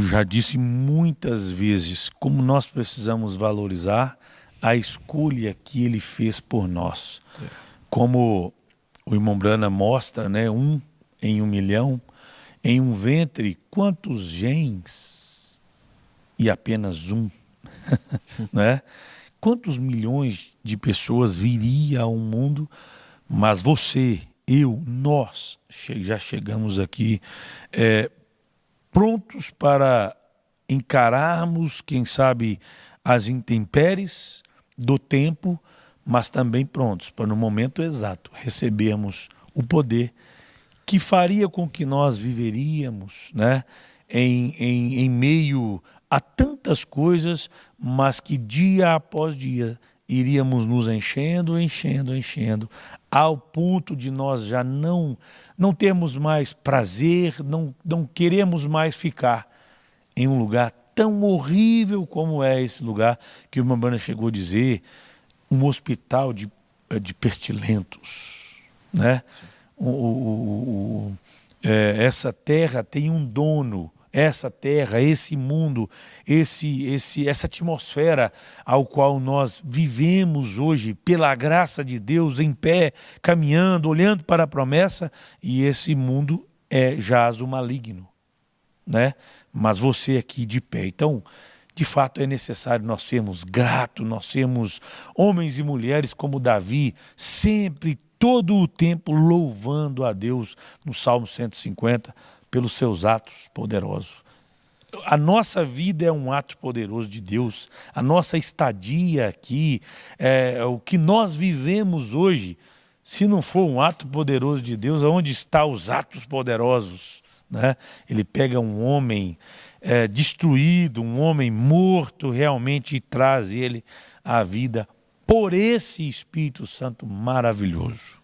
já disse muitas vezes, como nós precisamos valorizar a escolha que Ele fez por nós. Como o irmão Brana mostra, né, 1 em 1 milhão, em um ventre, quantos genes e apenas um? Né? Quantos milhões de pessoas viria ao mundo, mas você, eu, nós já chegamos aqui prontos para encararmos, quem sabe, as intempéries do tempo, mas também prontos para no momento exato recebermos o poder que faria com que nós viveríamos, né, em meio a tantas coisas, mas que dia após dia iríamos nos enchendo, ao ponto de nós já não termos mais prazer, não queremos mais ficar em um lugar tão horrível como é esse lugar que o irmão Brana chegou a dizer, um hospital de pestilentos, né? Essa terra tem um dono, essa terra, esse mundo, essa atmosfera ao qual nós vivemos hoje, pela graça de Deus, em pé, caminhando, olhando para a promessa, e esse mundo jaz o maligno, né? Mas você aqui de pé. Então, de fato, é necessário nós sermos gratos, nós sermos homens e mulheres como Davi, sempre, todo o tempo, louvando a Deus no Salmo 150, pelos seus atos poderosos. A nossa vida é um ato poderoso de Deus, a nossa estadia aqui, o que nós vivemos hoje, se não for um ato poderoso de Deus, onde estão os atos poderosos? Né? Ele pega um homem destruído, um homem morto realmente e traz ele à vida por esse Espírito Santo maravilhoso.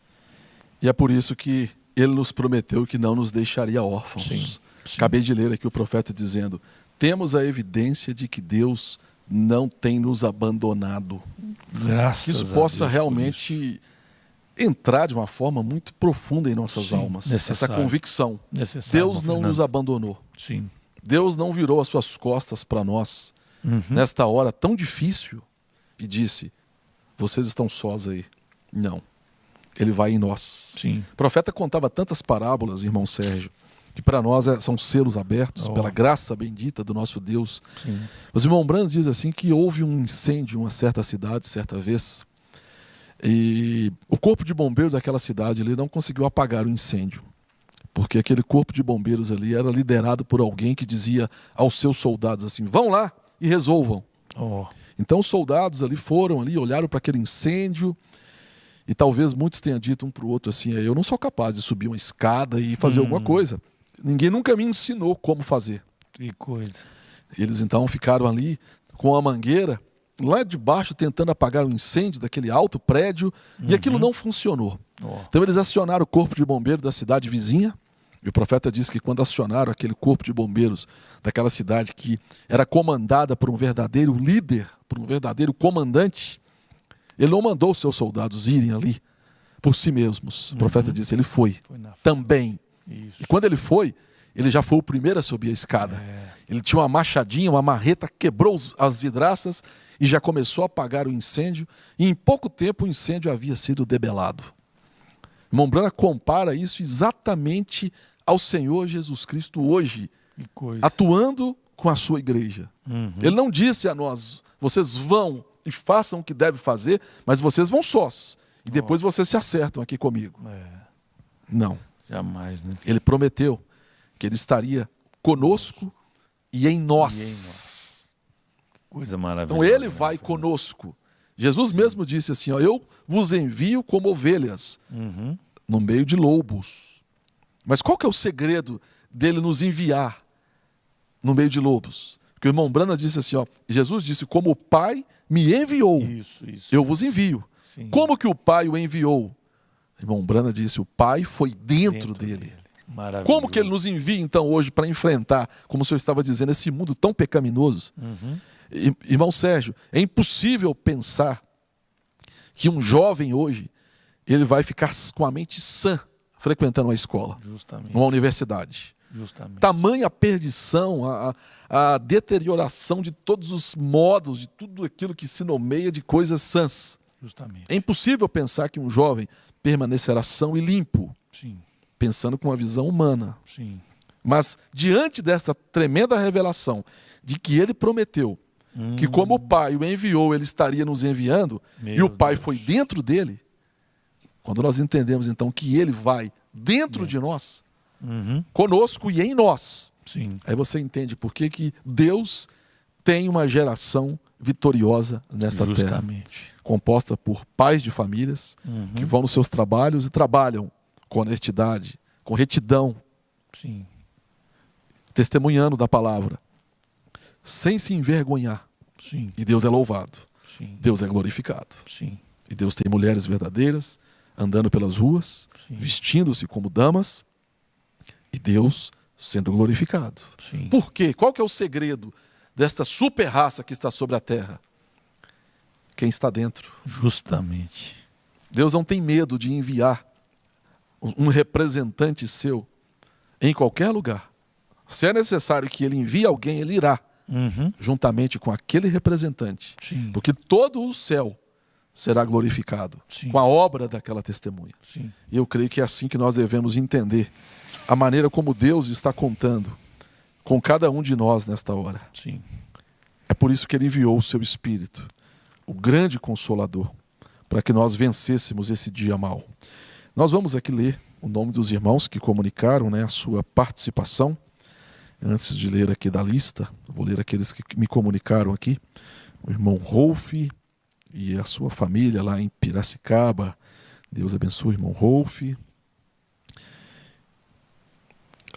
E é por isso que ele nos prometeu que não nos deixaria órfãos. Sim. Acabei de ler aqui o profeta dizendo: temos a evidência de que Deus não tem nos abandonado. Graças que isso a possa Deus realmente entrar de uma forma muito profunda em nossas almas. Essa convicção. Deus não nos abandonou. Sim. Deus não virou as suas costas para nós nesta hora tão difícil e disse: vocês estão sós aí. Não. Ele vai em nós. Sim. O profeta contava tantas parábolas, irmão Sérgio, que para nós são selos abertos pela graça bendita do nosso Deus. Sim. Mas o irmão Brandes diz assim que houve um incêndio em uma certa cidade, certa vez, e o corpo de bombeiros daquela cidade ele não conseguiu apagar o incêndio, porque aquele corpo de bombeiros ali era liderado por alguém que dizia aos seus soldados assim: vão lá e resolvam. Então os soldados ali foram ali, olharam para aquele incêndio, e talvez muitos tenham dito um para o outro assim: eu não sou capaz de subir uma escada e fazer alguma coisa. Ninguém nunca me ensinou como fazer. Que coisa. Eles então ficaram ali com a mangueira, lá de baixo, tentando apagar o incêndio daquele alto prédio, e aquilo não funcionou. Então eles acionaram o corpo de bombeiros da cidade vizinha, e o profeta diz que quando acionaram aquele corpo de bombeiros daquela cidade que era comandada por um verdadeiro líder, por um verdadeiro comandante, ele não mandou os seus soldados irem ali por si mesmos. O profeta disse: ele foi também. Isso. E quando ele foi, ele já foi o primeiro a subir a escada. Ele tinha uma machadinha, uma marreta, quebrou as vidraças e já começou a apagar o incêndio. E em pouco tempo o incêndio havia sido debelado. Irmão Brana compara isso exatamente ao Senhor Jesus Cristo hoje, atuando com a sua igreja. Ele não disse a nós: vocês vão e façam o que devem fazer, mas vocês vão sós. E depois vocês se acertam aqui comigo. Não. Jamais, né? Ele prometeu que ele estaria conosco e em nós. Coisa maravilhosa. Então ele vai conosco Jesus mesmo disse assim, ó, eu vos envio como ovelhas no meio de lobos. Mas qual que é o segredo dele nos enviar no meio de lobos? Porque o irmão Brana disse assim, ó, Jesus disse, como o Pai me enviou, Isso. eu vos envio. Sim. Como que o Pai o enviou? O irmão Brana disse, o Pai foi dentro dele. Maravilhoso. Como que ele nos envia, então, hoje para enfrentar, como o senhor estava dizendo, esse mundo tão pecaminoso? Irmão Sérgio, é impossível pensar que um jovem hoje, ele vai ficar com a mente sã frequentando uma escola, Justamente. uma universidade. Justamente. Tamanha perdição, a deterioração de todos os modos, de tudo aquilo que se nomeia de coisas sãs. Justamente. É impossível pensar que um jovem permanecerá são e limpo, Sim. pensando com uma visão humana. Sim. Mas diante dessa tremenda revelação de que ele prometeu que como o Pai o enviou, ele estaria nos enviando, e o Pai foi dentro dele, quando nós entendemos então que ele vai dentro de nós, conosco e em nós, Sim. aí você entende por que Deus tem uma geração vitoriosa nesta terra, Justamente. composta por pais de famílias que vão nos seus trabalhos e trabalham com honestidade, com retidão, Sim. testemunhando da palavra, sem se envergonhar. Sim. E Deus é louvado, Sim. Deus é glorificado. Sim. E Deus tem mulheres verdadeiras andando pelas ruas, Sim. vestindo-se como damas, e Deus sendo glorificado. Sim. Por quê? Qual que é o segredo desta super raça que está sobre a terra? Quem está dentro. Justamente. Deus não tem medo de enviar um representante seu em qualquer lugar. Se é necessário que ele envie alguém, ele irá, juntamente com aquele representante. Sim. Porque todo o céu será glorificado Sim. com a obra daquela testemunha. Sim. E eu creio que é assim que nós devemos entender a maneira como Deus está contando com cada um de nós nesta hora. Sim. É por isso que ele enviou o seu Espírito, o grande Consolador, para que nós vencêssemos esse dia mau. Nós vamos aqui ler o nome dos irmãos que comunicaram, né, a sua participação. Antes de ler aqui da lista, vou ler aqueles que me comunicaram aqui. O irmão Rolf e a sua família lá em Piracicaba. Deus abençoe o irmão Rolf.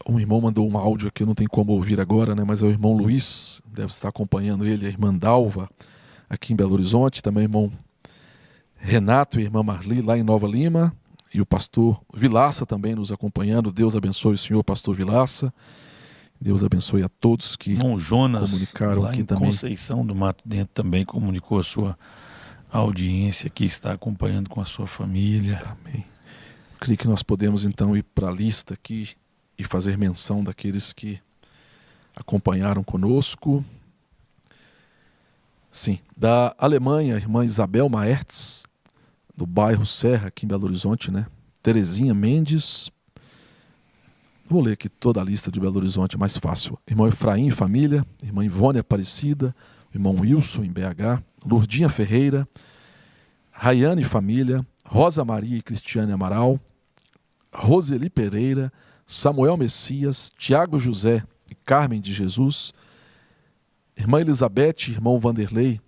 Um irmão mandou um áudio aqui, não tem como ouvir agora, né? Mas é o irmão Luiz, deve estar acompanhando ele, a irmã Dalva, aqui em Belo Horizonte. Também o irmão Renato e a irmã Marli, lá em Nova Lima. E o pastor Vilaça também nos acompanhando. Deus abençoe o senhor, pastor Vilaça. Deus abençoe a todos que Irmão Jonas, comunicaram lá aqui em também. Conceição do Mato Dentro, também comunicou a sua audiência que está acompanhando com a sua família. Amém. Creio que nós podemos então ir para a lista aqui e fazer menção daqueles que acompanharam conosco. Sim, da Alemanha, a irmã Isabel Maertz, do bairro Serra, aqui em Belo Horizonte, né? Terezinha Mendes. Vou ler aqui toda a lista de Belo Horizonte, é mais fácil. Irmão Efraim e família, irmã Ivone Aparecida, irmão Wilson em BH, Lourdinha Ferreira, Rayane e família, Rosa Maria e Cristiane Amaral, Roseli Pereira, Samuel Messias, Tiago José e Carmen de Jesus, irmã Elizabeth, irmão Vanderlei,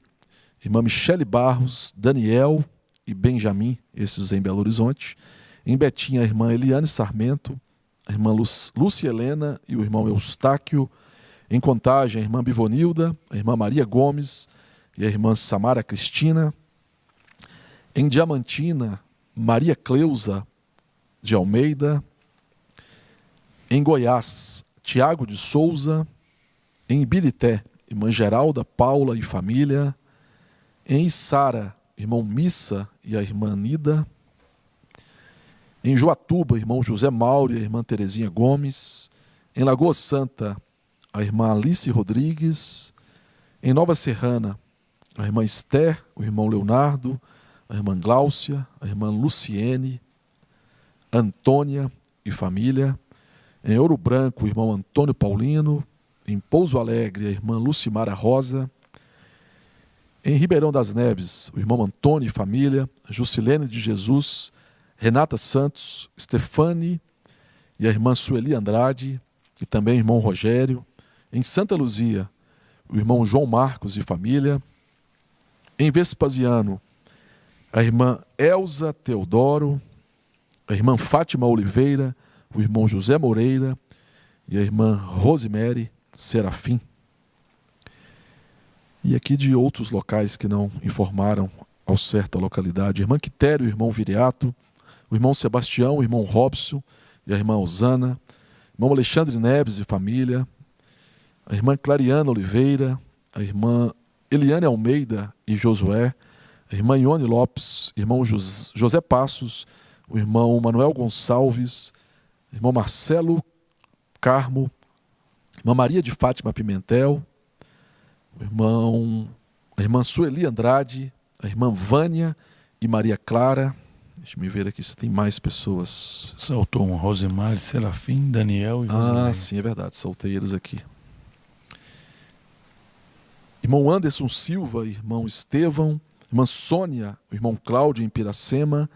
irmã Michele Barros, Daniel e Benjamin, esses em Belo Horizonte. Em Betinha, a irmã Eliane Sarmento, a irmã Lúcia Helena e o irmão Eustáquio. Em Contagem, a irmã Bivonilda, a irmã Maria Gomes e a irmã Samara Cristina. Em Diamantina, Maria Cleusa de Almeida. Em Goiás, Tiago de Souza. Em Ibirité, irmã Geralda, Paula e família. Em Içara, irmão Missa e a irmã Nida. Em Joatuba, irmão José Mauro e a irmã Terezinha Gomes. Em Lagoa Santa, a irmã Alice Rodrigues. Em Nova Serrana, a irmã Esther, o irmão Leonardo, a irmã Gláucia, a irmã Luciene, Antônia e família. Em Ouro Branco, o irmão Antônio Paulino. Em Pouso Alegre, a irmã Lucimara Rosa. Em Ribeirão das Neves, o irmão Antônio e família, Jusilene de Jesus, Renata Santos, Stefane e a irmã Sueli Andrade, e também o irmão Rogério. Em Santa Luzia, o irmão João Marcos e família. em Vespasiano, a irmã Elza Teodoro, a irmã Fátima Oliveira, o irmão José Moreira e a irmã Rosemary Serafim. E aqui de outros locais que não informaram ao certo a localidade: a irmã Quitério, o irmão Viriato, o irmão Sebastião, o irmão Robson e a irmã Osana, o irmão Alexandre Neves e família, a irmã Clariana Oliveira, a irmã Eliane Almeida e Josué, a irmã Ione Lopes, irmão José Passos, o irmão Manuel Gonçalves, o irmão Marcelo Carmo, a irmã Maria de Fátima Pimentel, a irmã Sueli Andrade, a irmã Vânia e Maria Clara. Deixa eu ver aqui se tem mais pessoas. Saltou um Rosemar, Serafim, Daniel e Rosemar. Sim, é verdade, soltei eles aqui. Irmão Anderson Silva, irmão Estevão, irmã Sônia, o irmão Cláudio em Piracema,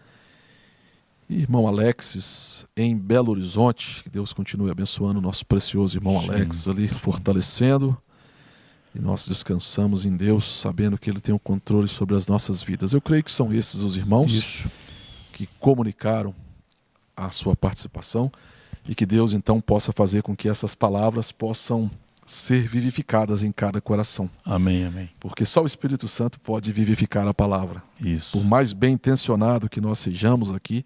e irmão Alexis em Belo Horizonte. Que Deus continue abençoando o nosso precioso irmão Alex ali, fortalecendo. E nós descansamos em Deus, sabendo que Ele tem o controle sobre as nossas vidas. Eu creio que são esses os irmãos que comunicaram a sua participação, e que Deus então possa fazer com que essas palavras possam ser vivificadas em cada coração. Amém, amém. Porque só o Espírito Santo pode vivificar a palavra. Isso. Por mais bem intencionado que nós sejamos aqui,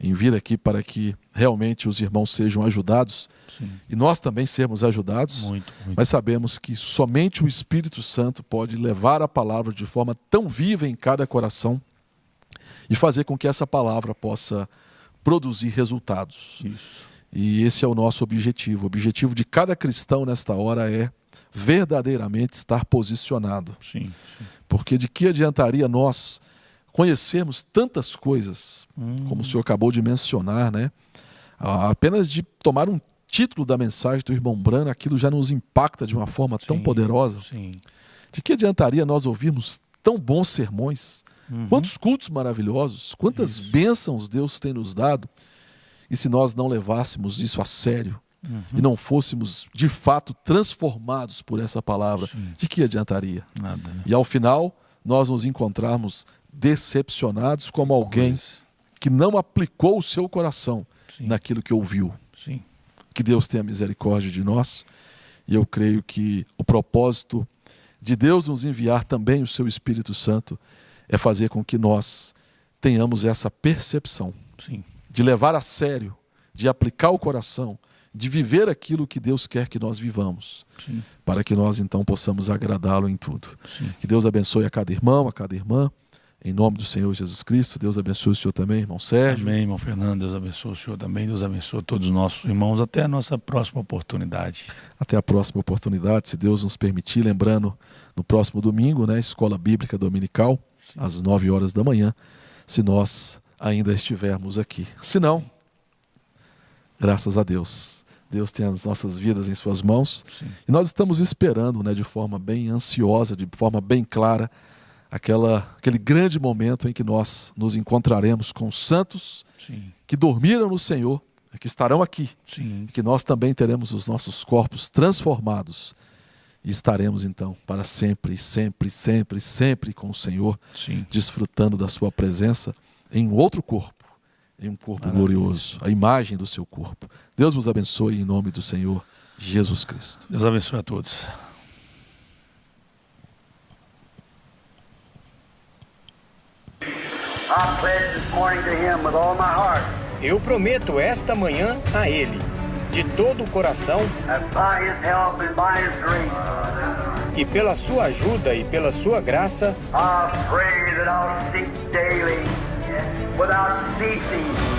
em vir aqui para que realmente os irmãos sejam ajudados, sim, e nós também sermos ajudados, muito. Mas sabemos que somente o Espírito Santo pode levar a palavra de forma tão viva em cada coração e fazer com que essa palavra possa produzir resultados. Isso. E esse é o nosso objetivo. O objetivo de cada cristão nesta hora é verdadeiramente estar posicionado. Sim, sim. Porque de que adiantaria nós conhecermos tantas coisas, como o senhor acabou de mencionar, né? Apenas de tomar um título da mensagem do irmão Brano, aquilo já nos impacta de uma forma tão poderosa. Sim. De que adiantaria nós ouvirmos tão bons sermões, quantos cultos maravilhosos, quantas bênçãos Deus tem nos dado, e se nós não levássemos isso a sério, e não fôssemos de fato transformados por essa palavra, de que adiantaria? Nada, né? E ao final nós nos encontrarmos decepcionados como alguém que não aplicou o seu coração naquilo que ouviu. Sim. Que Deus tenha misericórdia de nós, e eu creio que o propósito de Deus nos enviar também o seu Espírito Santo é fazer com que nós tenhamos essa percepção, Sim, de levar a sério, de aplicar o coração, de viver aquilo que Deus quer que nós vivamos, sim, para que nós então possamos agradá-lo em tudo. sim. Que Deus abençoe a cada irmão, a cada irmã, em nome do Senhor Jesus Cristo. Deus abençoe o senhor também, irmão Sérgio. Amém, irmão Fernando. Deus abençoe o senhor também. Deus abençoe todos os nossos irmãos. Até a nossa próxima oportunidade. Até a próxima oportunidade, se Deus nos permitir. Lembrando, no próximo domingo, né, Escola Bíblica Dominical, às 9 horas da manhã, se nós ainda estivermos aqui. Se não, graças a Deus. Deus tem as nossas vidas em suas mãos. Sim. E nós estamos esperando, né, de forma bem ansiosa, de forma bem clara, aquele grande momento em que nós nos encontraremos com os santos que dormiram no Senhor, que estarão aqui, que nós também teremos os nossos corpos transformados e estaremos então para sempre, sempre, sempre, sempre com o Senhor, desfrutando da sua presença em outro corpo, em um corpo glorioso, a imagem do seu corpo. Deus vos abençoe em nome do Senhor Jesus Cristo. Deus abençoe a todos. Eu prometo esta manhã a Ele, de todo o coração, e pela sua ajuda e pela sua graça,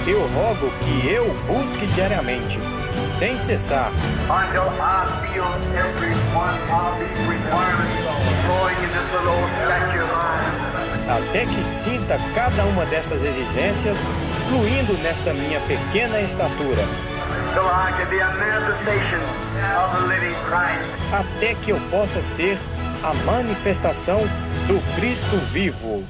eu rogo que eu busque diariamente, sem cessar, até que sinta cada uma destas exigências fluindo nesta minha pequena estatura, até que eu possa ser a manifestação do Cristo vivo.